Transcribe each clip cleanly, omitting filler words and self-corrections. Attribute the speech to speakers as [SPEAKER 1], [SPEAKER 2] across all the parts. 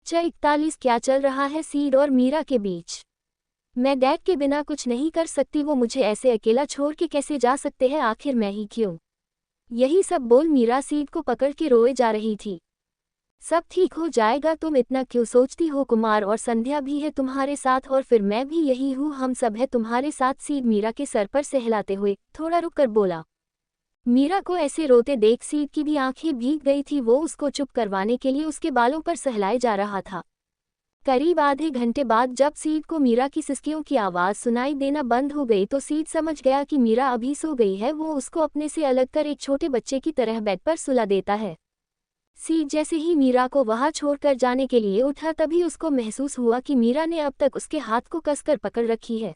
[SPEAKER 1] 41 क्या चल रहा है सीड और मीरा के बीच? मैं डैड के बिना कुछ नहीं कर सकती, वो मुझे ऐसे अकेला छोड़ के कैसे जा सकते हैं, आखिर मैं ही क्यों? यही सब बोल मीरा सीड को पकड़ के रोए जा रही थी। सब ठीक हो जाएगा, तुम इतना क्यों सोचती हो? कुमार और संध्या भी है तुम्हारे साथ और फिर मैं भी यही हूँ, हम सब है तुम्हारे साथ। सीड मीरा के सर पर सहलाते हुए थोड़ा रुक कर बोला। मीरा को ऐसे रोते देख सीड की भी आंखें भीग गई थी। वो उसको चुप करवाने के लिए उसके बालों पर सहलाए जा रहा था। करीब आधे घंटे बाद जब सीड को मीरा की सिसकियों की आवाज़ सुनाई देना बंद हो गई तो सीड समझ गया कि मीरा अभी सो गई है। वो उसको अपने से अलग कर एक छोटे बच्चे की तरह बेड पर सुला देता है। सीड जैसे ही मीरा को वहां छोड़कर जाने के लिए उठा तभी उसको महसूस हुआ कि मीरा ने अब तक उसके हाथ को कसकर पकड़ रखी है।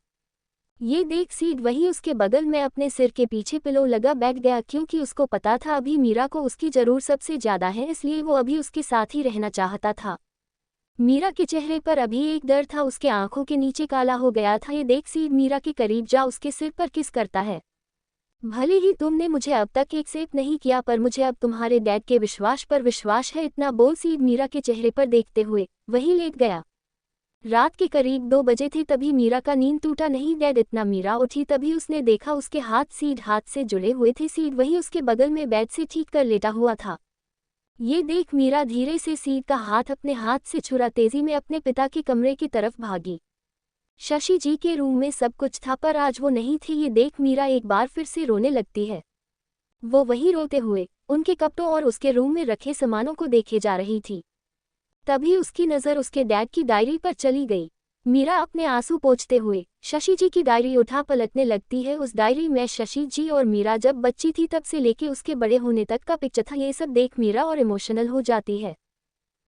[SPEAKER 1] ये देख सीड वही उसके बगल में अपने सिर के पीछे पिलो लगा बैठ गया, क्योंकि उसको पता था अभी मीरा को उसकी जरूरत सबसे ज्यादा है, इसलिए वो अभी उसके साथ ही रहना चाहता था। मीरा के चेहरे पर अभी एक डर था, उसके आंखों के नीचे काला हो गया था। ये देख सीड मीरा के करीब जा उसके सिर पर किस करता है। भले ही तुमने मुझे अब तक एक्सेप्ट नहीं किया, पर मुझे अब तुम्हारे डैड के विश्वास पर विश्वास है। इतना बोल सीड मीरा के चेहरे पर देखते हुए वहीं लेट गया। रात के करीब 2 बजे थे तभी मीरा का नींद टूटा नहीं। डैड, इतना मीरा उठी तभी उसने देखा उसके हाथ सीड हाथ से जुड़े हुए थे। सीड वही उसके बगल में बेड से ठीक कर लेटा हुआ था। ये देख मीरा धीरे से सीड का हाथ अपने हाथ से छुड़ा तेजी में अपने पिता के कमरे की तरफ भागी। शशि जी के रूम में सब कुछ था पर आज वो नहीं थे। ये देख मीरा एक बार फिर से रोने लगती है। वो वहीं रोते हुए उनके कपड़ों और उसके रूम में रखे सामानों को देखे जा रही थी। तभी उसकी नज़र उसके डैड की डायरी पर चली गई। मीरा अपने आंसू पोंछते हुए शशि जी की डायरी उठा पलटने लगती है। उस डायरी में शशि जी और मीरा जब बच्ची थी तब से लेके उसके बड़े होने तक का पिक्चर था। ये सब देख मीरा और इमोशनल हो जाती है।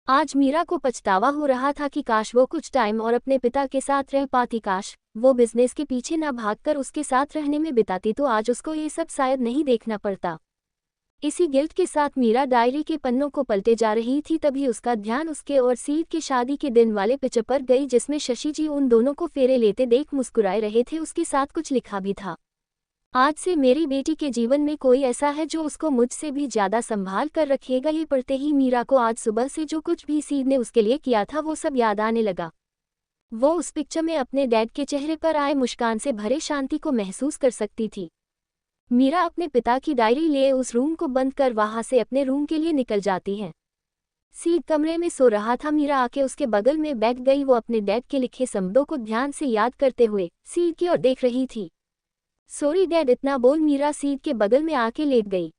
[SPEAKER 1] आज मीरा को पछतावा हो रहा था कि काश वो कुछ टाइम और अपने पिता के साथ रह पाती, काश वो बिजनेस के पीछे ना भागकर उसके साथ रहने में बिताती तो आज उसको ये सब शायद नहीं देखना पड़ता। इसी गिल्ट के साथ मीरा डायरी के पन्नों को पलटे जा रही थी तभी उसका ध्यान उसके और सीड के शादी के दिन वाले पिक्चर पर गई जिसमें शशि जी उन दोनों को फेरे लेते देख मुस्कुराए रहे थे। उसके साथ कुछ लिखा भी था, आज से मेरी बेटी के जीवन में कोई ऐसा है जो उसको मुझसे भी ज्यादा संभाल कर रखेगा। ये पढ़ते ही मीरा को आज सुबह से जो कुछ भी सीड ने उसके लिए किया था वो सब याद आने लगा। वो उस पिक्चर में अपने डैड के चेहरे पर आए मुस्कान से भरे शांति को महसूस कर सकती थी। मीरा अपने पिता की डायरी लिए उस रूम को बंद कर वहां से अपने रूम के लिए निकल जाती है। सीड कमरे में सो रहा था। मीरा आके उसके बगल में बैठ गई। वो अपने डैड के लिखे शब्दों को ध्यान से याद करते हुए सीड की ओर देख रही थी। सॉरी डैड, इतना बोल मीरा सीड के बगल में आके लेट गई।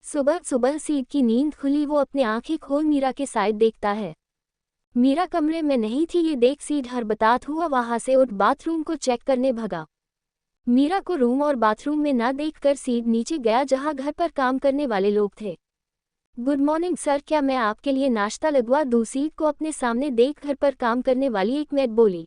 [SPEAKER 1] सुबह सुबह सीड की नींद खुली। वो अपनी आंखें खोल मीरा के साइड देखता है। मीरा कमरे में नहीं थी। ये देख सीड हड़बड़ाता हुआ वहां से उठ बाथरूम को चेक करने भगा। मीरा को रूम और बाथरूम में ना देखकर सीड नीचे गया जहां घर पर काम करने वाले लोग थे। गुड मॉर्निंग सर, क्या मैं आपके लिए नाश्ता लगवा दूं? सीड को अपने सामने देख घर पर काम करने वाली एक मेड बोली।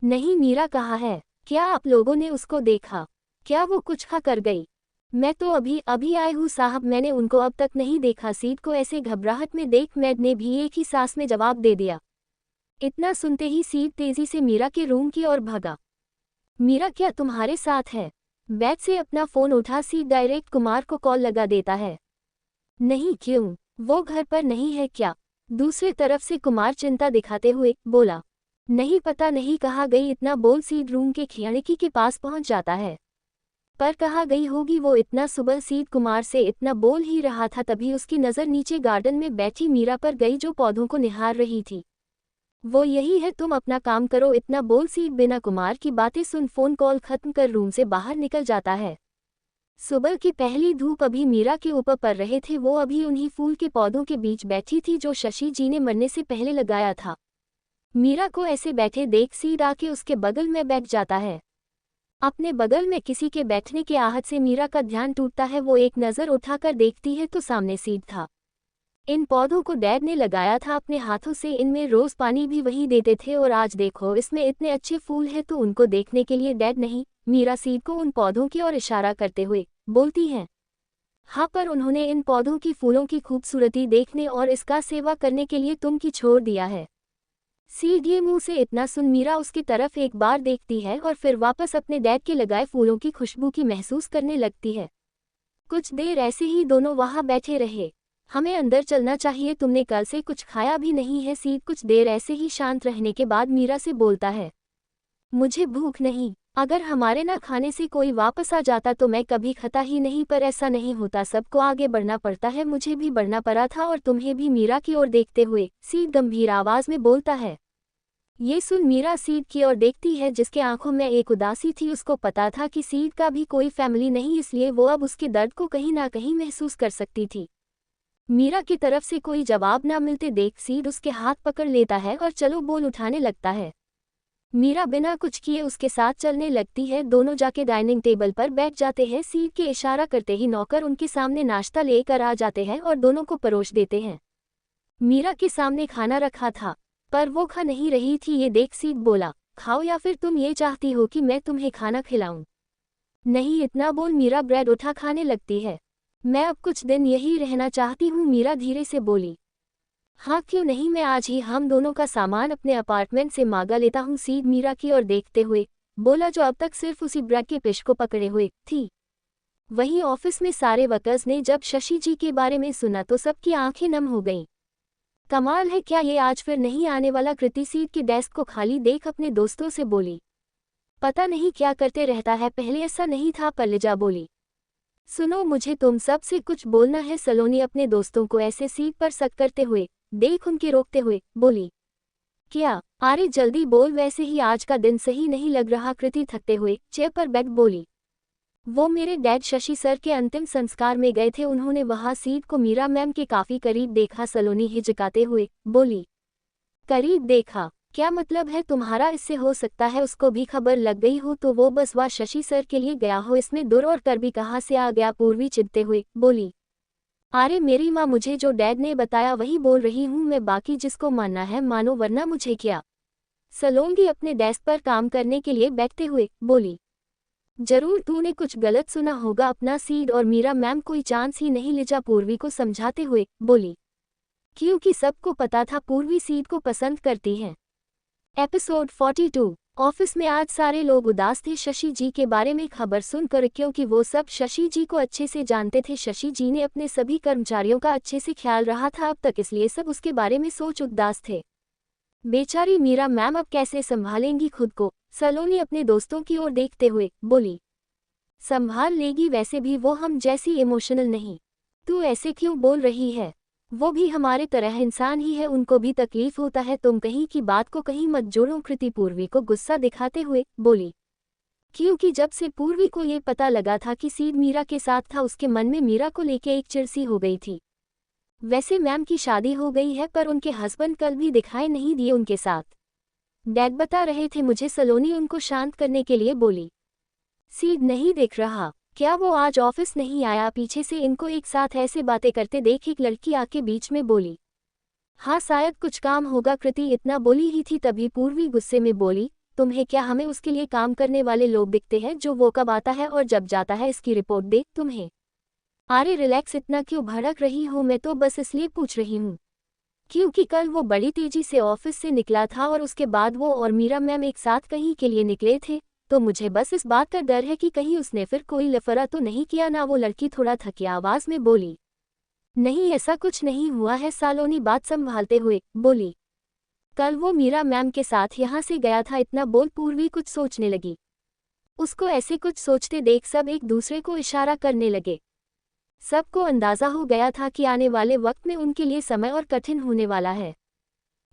[SPEAKER 1] नहीं मीरा, कहाँ है? क्या आप लोगों ने उसको देखा? क्या वो कुछ खा कर गई? मैं तो अभी अभी आई हूँ साहब, मैंने उनको अब तक नहीं देखा। सीड को ऐसे घबराहट में देख मेड ने भी एक ही सांस में जवाब दे दिया। इतना सुनते ही सीड तेजी से मीरा के रूम की ओर भागा। मीरा, क्या तुम्हारे साथ है? बैग से अपना फोन उठा सीड डायरेक्ट कुमार को कॉल लगा देता है। नहीं, क्यों? वो घर पर नहीं है क्या? दूसरी तरफ से कुमार चिंता दिखाते हुए बोला। नहीं पता नहीं कहाँ गई। इतना बोल सीड रूम के खिड़की के पास पहुंच जाता है। पर कहाँ गई होगी वो इतना सुबह? सीड कुमार से इतना बोल ही रहा था तभी उसकी नज़र नीचे गार्डन में बैठी मीरा पर गई जो पौधों को निहार रही थी। वो यही है, तुम अपना काम करो। इतना बोल सीड बिना कुमार की बातें सुन फोन कॉल खत्म कर रूम से बाहर निकल जाता है। सुबह की पहली धूप अभी मीरा के ऊपर पड़ रहे थे। वो अभी उन्हीं फूल के पौधों के बीच बैठी थी जो शशि जी ने मरने से पहले लगाया था। मीरा को ऐसे बैठे देख सीड आके उसके बगल में बैठ जाता है। अपने बगल में किसी के बैठने के आहट से मीरा का ध्यान टूटता है। वो एक नज़र उठाकर देखती है तो सामने सीड था। इन पौधों को डैड ने लगाया था अपने हाथों से, इनमें रोज पानी भी वही देते थे और आज देखो इसमें इतने अच्छे फूल हैं तो उनको देखने के लिए डैड नहीं, मीरा सीड को उन पौधों की ओर इशारा करते हुए बोलती हैं। हाँ, पर उन्होंने इन पौधों की फूलों की खूबसूरती देखने और इसका सेवा करने के लिए तुम की छोड़ दिया है। सीड ये मुंह से इतना सुन मीरा उसकी तरफ एक बार देखती है और फिर वापस अपने डैड के लगाए फूलों की खुशबू की महसूस करने लगती है। कुछ देर ऐसे ही दोनों वहां बैठे रहे। हमें अंदर चलना चाहिए, तुमने कल से कुछ खाया भी नहीं है। सीड कुछ देर ऐसे ही शांत रहने के बाद मीरा से बोलता है, मुझे भूख नहीं। अगर हमारे ना खाने से कोई वापस आ जाता तो मैं कभी खाता ही नहीं, पर ऐसा नहीं होता, सबको आगे बढ़ना पड़ता है, मुझे भी बढ़ना पड़ा था और तुम्हें भी। मीरा की ओर देखते हुए सीड गंभीर आवाज में बोलता है। ये सुन मीरा सीड की ओर देखती है, जिसके आंखों में एक उदासी थी। उसको पता था कि सीड का भी कोई फैमिली नहीं, इसलिए वो अब उसके दर्द को कहीं ना कहीं महसूस कर सकती थी। मीरा की तरफ से कोई जवाब ना मिलते देख सीड उसके हाथ पकड़ लेता है और चलो बोल उठाने लगता है। मीरा बिना कुछ किए उसके साथ चलने लगती है। दोनों जाके डाइनिंग टेबल पर बैठ जाते हैं। सीड के इशारा करते ही नौकर उनके सामने नाश्ता लेकर आ जाते हैं और दोनों को परोस देते हैं। मीरा के सामने खाना रखा था पर वो खा नहीं रही थी। ये देख सीड बोला, खाओ, या फिर तुम ये चाहती हो कि मैं तुम्हें खाना खिलाऊं? नहीं, इतना बोल मीरा ब्रेड उठा खाने लगती है। मैं अब कुछ दिन यही रहना चाहती हूँ, मीरा धीरे से बोली। हाँ क्यों नहीं, मैं आज ही हम दोनों का सामान अपने अपार्टमेंट से मांगा लेता हूँ। सीड मीरा की ओर देखते हुए बोला, जो अब तक सिर्फ उसी ब्रेड के पिश को पकड़े हुए थी। वहीं ऑफिस में सारे वर्कर्स ने जब शशि जी के बारे में सुना तो सबकी आंखें नम हो गईं। कमाल है, क्या ये आज फिर नहीं आने वाला? कृति सीड की डेस्क को खाली देख अपने दोस्तों से बोली। पता नहीं क्या करते रहता है, पहले ऐसा नहीं था। पल्लजा बोली, सुनो, मुझे तुम सब से कुछ बोलना है। सलोनी अपने दोस्तों को ऐसे सीट पर सक करते हुए देख उनके रोकते हुए बोली, क्या? अरे जल्दी बोल, वैसे ही आज का दिन सही नहीं लग रहा। कृति थकते हुए चेयर पर बैठ बोली, वो मेरे डैड शशि सर के अंतिम संस्कार में गए थे, उन्होंने वहां सीट को मीरा मैम के काफी करीब देखा। सलोनी हिचकाते हुए बोली, करीब देखा? क्या मतलब है तुम्हारा? इससे हो सकता है उसको भी खबर लग गई हो तो वो बस वह शशि सर के लिए गया हो, इसमें दूर और कर भी कहाँ से आ गया? पूर्वी चिढ़ते हुए बोली, अरे मेरी माँ, मुझे जो डैड ने बताया वही बोल रही हूँ मैं, बाकी जिसको मानना है मानो, वरना मुझे क्या? सलोंगी अपने डेस्क पर काम करने के लिए बैठते हुए बोली, जरूर तूने कुछ गलत सुना होगा अपना। सीड और मीरा मैम कोई चांस ही नहीं लिया। पूर्वी को समझाते हुए बोली, क्योंकि सबको पता था पूर्वी सीड को पसंद करती है। एपिसोड 42। ऑफिस में आज सारे लोग उदास थे शशि जी के बारे में खबर सुनकर, क्योंकि वो सब शशि जी को अच्छे से जानते थे। शशि जी ने अपने सभी कर्मचारियों का अच्छे से ख्याल रहा था अब तक, इसलिए सब उसके बारे में सोच उदास थे। बेचारी मीरा मैम अब कैसे संभालेंगी खुद को? सलोनी अपने दोस्तों की ओर देखते हुए बोली, संभाल लेगी, वैसे भी वो हम जैसी इमोशनल नहीं। तू ऐसे क्यों बोल रही है? वो भी हमारे तरह इंसान ही है, उनको भी तकलीफ होता है। तुम कहीं की बात को कहीं मत जोड़ो। कृति पूर्वी को गुस्सा दिखाते हुए बोली, क्योंकि जब से पूर्वी को ये पता लगा था कि सीड मीरा के साथ था, उसके मन में मीरा को लेके एक चिड़सी हो गई थी। वैसे मैम की शादी हो गई है पर उनके हस्बैंड कल भी दिखाई नहीं दिए उनके साथ। डैड बता रहे थे मुझे। सलोनी उनको शांत करने के लिए बोली, सीड नहीं दिख रहा क्या? वो आज ऑफिस नहीं आया? पीछे से इनको एक साथ ऐसे बातें करते देख एक लड़की आके बीच में बोली, हाँ शायद कुछ काम होगा। कृति इतना बोली ही थी तभी पूर्वी गुस्से में बोली, तुम्हें क्या, हमें उसके लिए काम करने वाले लोग दिखते हैं जो वो कब आता है और जब जाता है इसकी रिपोर्ट दे तुम्हें? अरे रिलैक्स, इतना क्यों भड़क रही हो? मैं तो बस इसलिए पूछ रही हूँ क्योंकि कल वो बड़ी तेजी से ऑफिस से निकला था और उसके बाद वो और मीरा मैम एक साथ कहीं के लिए निकले थे, तो मुझे बस इस बात का डर है कि कहीं उसने फिर कोई लफड़ा तो नहीं किया ना? वो लड़की थोड़ा थकी आवाज में बोली, नहीं ऐसा कुछ नहीं हुआ है। सालोनी बात संभालते हुए बोली, कल वो मीरा मैम के साथ यहाँ से गया था। इतना बोल पूर्वी कुछ सोचने लगी। उसको ऐसे कुछ सोचते देख सब एक दूसरे को इशारा करने लगे। सबको अंदाजा हो गया था कि आने वाले वक्त में उनके लिए समय और कठिन होने वाला है।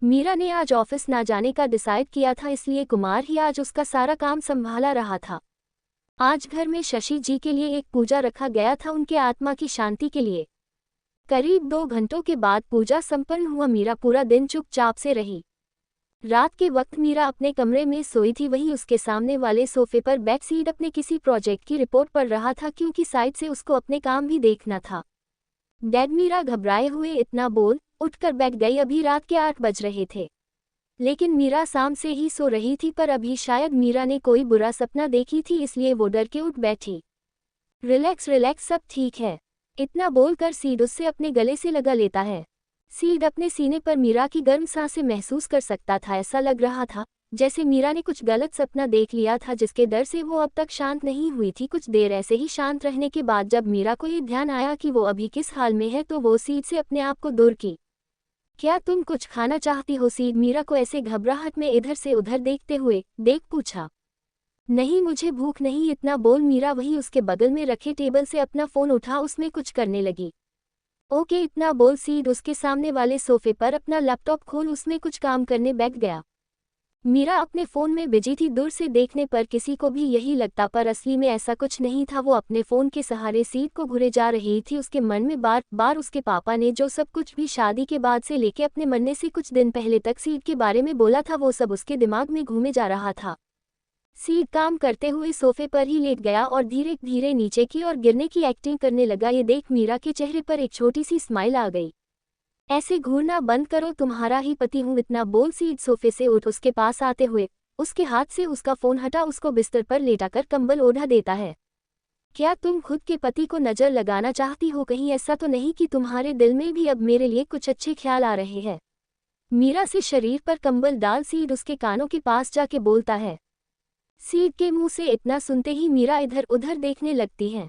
[SPEAKER 1] मीरा ने आज ऑफिस ना जाने का डिसाइड किया था, इसलिए कुमार ही आज उसका सारा काम संभाला रहा था। आज घर में शशि जी के लिए एक पूजा रखा गया था, उनके आत्मा की शांति के लिए। करीब 2 घंटों के बाद पूजा संपन्न हुआ। मीरा पूरा दिन चुपचाप से रही। रात के वक्त मीरा अपने कमरे में सोई थी, वहीं उसके सामने वाले सोफे पर बैक सीड अपने किसी प्रोजेक्ट की रिपोर्ट पढ़ रहा था, क्योंकि साइड से उसको अपने काम भी देखना था। डैड, मीरा घबराए हुए इतना बोल उठकर बैठ गई। अभी रात के 8 बज रहे थे, लेकिन मीरा शाम से ही सो रही थी, पर अभी शायद मीरा ने कोई बुरा सपना देखी थी, इसलिए वो डर के उठ बैठी। रिलैक्स रिलैक्स, सब ठीक है, इतना बोलकर सीड उससे अपने गले से लगा लेता है। सीड अपने सीने पर मीरा की गर्म सांसें महसूस कर सकता था। ऐसा लग रहा था जैसे मीरा ने कुछ गलत सपना देख लिया था जिसके डर से वो अब तक शांत नहीं हुई थी। कुछ देर ऐसे ही शांत रहने के बाद जब मीरा को ये ध्यान आया कि वो अभी किस हाल में है तो वो सीट से अपने आप को दूर की। क्या तुम कुछ खाना चाहती हो? सीड मीरा को ऐसे घबराहट में इधर से उधर देखते हुए देख पूछा। नहीं मुझे भूख नहीं, इतना बोल मीरा वही उसके बगल में रखे टेबल से अपना फोन उठा उसमें कुछ करने लगी। ओके इतना बोल सीड उसके सामने वाले सोफे पर अपना लैपटॉप खोल उसमें कुछ काम करने बैठ गया। मीरा अपने फ़ोन में बिजी थी। दूर से देखने पर किसी को भी यही लगता पर असली में ऐसा कुछ नहीं था। वो अपने फ़ोन के सहारे सीट को घुरे जा रही थी। उसके मन में बार बार उसके पापा ने जो सब कुछ भी शादी के बाद से लेके अपने मरने से कुछ दिन पहले तक सीट के बारे में बोला था वो सब उसके दिमाग में घूमे जा रहा था। सीट काम करते हुए सोफे पर ही लेट गया और धीरे धीरे नीचे की और गिरने की एक्टिंग करने लगा। ये देख मीरा के चेहरे पर एक छोटी सी स्माइल आ गई। ऐसे घूरना बंद करो, तुम्हारा ही पति हूँ, इतना बोल सीड सोफे से उठ उसके पास आते हुए उसके हाथ से उसका फ़ोन हटा उसको बिस्तर पर लेटाकर कंबल ओढ़ा देता है। क्या तुम खुद के पति को नज़र लगाना चाहती हो? कहीं ऐसा तो नहीं कि तुम्हारे दिल में भी अब मेरे लिए कुछ अच्छे ख्याल आ रहे हैं? मीरा से शरीर पर कंबल डाल सीड उसके कानों के पास जाके बोलता है। सीड के मुंह से इतना सुनते ही मीरा इधर उधर देखने लगती है।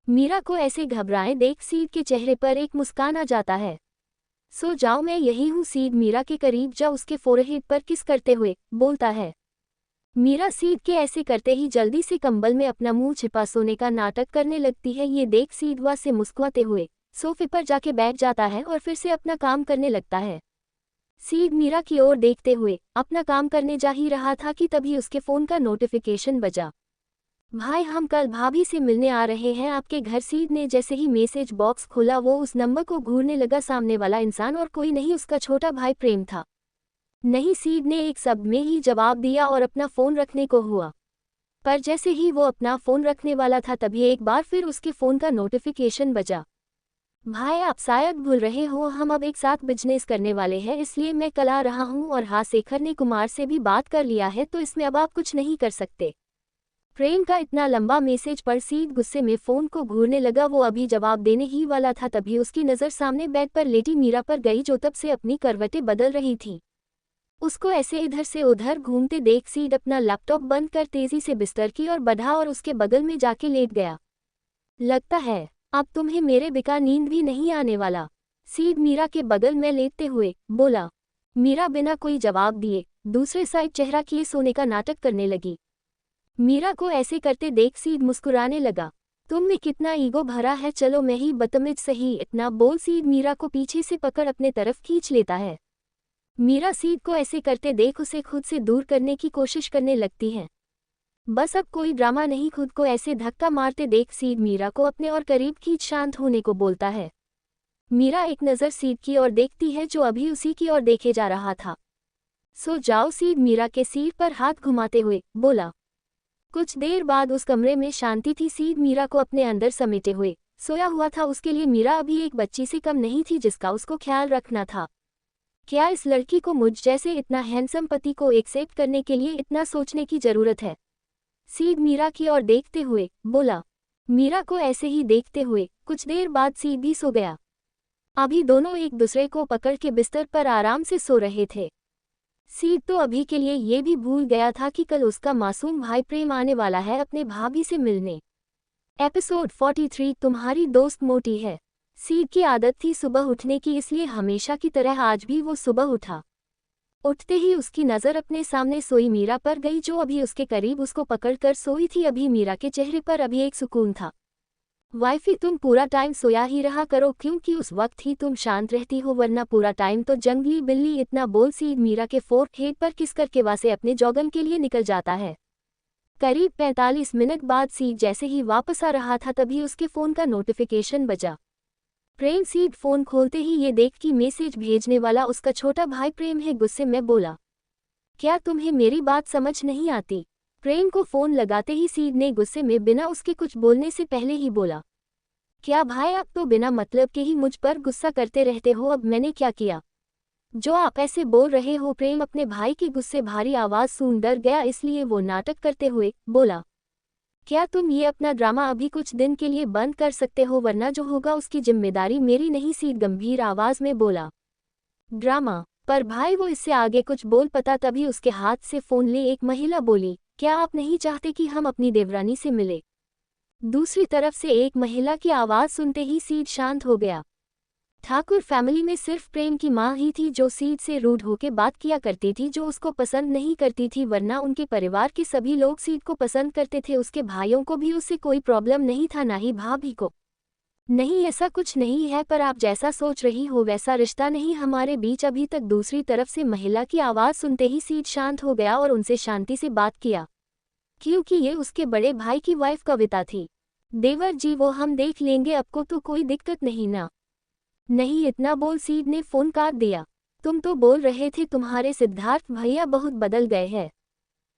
[SPEAKER 1] मीरा को ऐसे घबराए देख सीड के चेहरे पर एक मुस्कान आ जाता है। सो जाओ मैं यही हूँ, सीड मीरा के करीब जा उसके फोरहेड पर किस करते हुए बोलता है। मीरा सीड के ऐसे करते ही जल्दी से कंबल में अपना मुंह छिपा सोने का नाटक करने लगती है। ये देख सीड वहाँ से मुस्कुराते हुए सोफे पर जाके बैठ जाता है और फिर से अपना काम करने लगता है। सीड मीरा की ओर देखते हुए अपना काम करने जा ही रहा था कि तभी उसके फ़ोन का नोटिफिकेशन बजा। भाई हम कल भाभी से मिलने आ रहे हैं आपके घर। सीड ने जैसे ही मैसेज बॉक्स खोला वो उस नंबर को घूरने लगा। सामने वाला इंसान और कोई नहीं उसका छोटा भाई प्रेम था। नहीं, सीड ने एक शब्द में ही जवाब दिया और अपना फ़ोन रखने को हुआ। पर जैसे ही वो अपना फ़ोन रखने वाला था तभी एक बार फिर उसके फ़ोन का नोटिफिकेशन बजा। भाई आप शायद भूल रहे हो हम अब एक साथ बिजनेस करने वाले हैं, इसलिए मैं कल आ रहा हूँ और हाँ शेखर ने कुमार से भी बात कर लिया है तो इसमें अब आप कुछ नहीं कर सकते। प्रेम का इतना लंबा मैसेज पर सीड गुस्से में फ़ोन को घूरने लगा। वो अभी जवाब देने ही वाला था तभी उसकी नज़र सामने बेड पर लेटी मीरा पर गई जो तब से अपनी करवटें बदल रही थी। उसको ऐसे इधर से उधर घूमते देख सीड अपना लैपटॉप बंद कर तेज़ी से बिस्तर की ओर बढ़ा और उसके बगल में जाके लेट गया। लगता है अब तुम्हें मेरे बिना नींद भी नहीं आने वाला, सीड मीरा के बगल में लेटते हुए बोला। मीरा बिना कोई जवाब दिए दूसरे साइड चेहरा किए सोने का नाटक करने लगी। मीरा को ऐसे करते देख सीड मुस्कुराने लगा। तुम में कितना ईगो भरा है, चलो मैं ही बदतमीज सही, इतना बोल सीड मीरा को पीछे से पकड़ अपने तरफ खींच लेता है। मीरा सीड को ऐसे करते देख उसे खुद से दूर करने की कोशिश करने लगती है। बस अब कोई ड्रामा नहीं, खुद को ऐसे धक्का मारते देख सीड मीरा को अपने और करीब खींच शांत होने को बोलता है। मीरा एक नज़र सीड की ओर देखती है जो अभी उसी की ओर देखे जा रहा था। सो जाओ, सीड मीरा के सिर पर हाथ घुमाते हुए बोला। कुछ देर बाद उस कमरे में शांति थी। सीड मीरा को अपने अंदर समेटे हुए सोया हुआ था। उसके लिए मीरा अभी एक बच्ची से कम नहीं थी जिसका उसको ख्याल रखना था। क्या इस लड़की को मुझ जैसे इतना हैंडसम पति को एक्सेप्ट करने के लिए इतना सोचने की ज़रूरत है? सीड मीरा की ओर देखते हुए बोला। मीरा को ऐसे ही देखते हुए कुछ देर बाद सीड भी सो गया। अभी दोनों एक दूसरे को पकड़ के बिस्तर पर आराम से सो रहे थे। सीड तो अभी के लिए ये भी भूल गया था कि कल उसका मासूम भाई प्रेम आने वाला है अपने भाभी से मिलने। एपिसोड 43 तुम्हारी दोस्त मोटी है। सीड की आदत थी सुबह उठने की, इसलिए हमेशा की तरह आज भी वो सुबह उठा। उठते ही उसकी नज़र अपने सामने सोई मीरा पर गई जो अभी उसके करीब उसको पकड़कर सोई थी। अभी मीरा के चेहरे पर अभी एक सुकून था। वाइफी तुम पूरा टाइम सोया ही रहा करो क्योंकि उस वक्त ही तुम शांत रहती हो, वरना पूरा टाइम तो जंगली बिल्ली, इतना बोल सीड मीरा के फोरहेड पर किस करके वासे अपने जॉगन के लिए निकल जाता है। करीब 45 मिनट बाद सीड जैसे ही वापस आ रहा था तभी उसके फ़ोन का नोटिफिकेशन बजा। प्रेम सीड फ़ोन खोलते ही ये देख कि मैसेज भेजने वाला उसका छोटा भाई प्रेम है। गुस्से में बोला, क्या तुम्हें मेरी बात समझ नहीं आती? प्रेम को फ़ोन लगाते ही सीड ने गुस्से में बिना उसके कुछ बोलने से पहले ही बोला, क्या भाई आप तो बिना मतलब के ही मुझ पर गुस्सा करते रहते हो, अब मैंने क्या किया जो आप ऐसे बोल रहे हो? प्रेम अपने भाई की गुस्से भारी आवाज़ सुन डर गया, इसलिए वो नाटक करते हुए बोला, क्या तुम ये अपना ड्रामा अभी कुछ दिन के लिए बंद कर सकते हो, वरना जो होगा उसकी जिम्मेदारी मेरी नहीं? सीड गंभीर आवाज़ में बोला। ड्रामा? पर भाई वो इससे आगे कुछ बोल पता तभी उसके हाथ से फोन ले एक महिला बोली, क्या आप नहीं चाहते कि हम अपनी देवरानी से मिले? दूसरी तरफ से एक महिला की आवाज सुनते ही सीड शांत हो गया। ठाकुर फैमिली में सिर्फ प्रेम की माँ ही थी जो सीड से रूड होके बात किया करती थी, जो उसको पसंद नहीं करती थी, वरना उनके परिवार के सभी लोग सीड को पसंद करते थे। उसके भाइयों को भी उससे कोई प्रॉब्लम नहीं था, ना ही भाभी को। नहीं, ऐसा कुछ नहीं है, पर आप जैसा सोच रही हो वैसा रिश्ता नहीं हमारे बीच अभी तक। दूसरी तरफ से महिला की आवाज़ सुनते ही सीड शांत हो गया और उनसे शांति से बात किया, क्योंकि ये उसके बड़े भाई की वाइफ कविता थी। देवर जी, वो हम देख लेंगे, आपको तो कोई दिक्कत नहीं ना? नहीं, इतना बोल सीड ने फोन काट दिया। तुम तो बोल रहे थे तुम्हारे सिद्धार्थ भैया बहुत बदल गए हैं,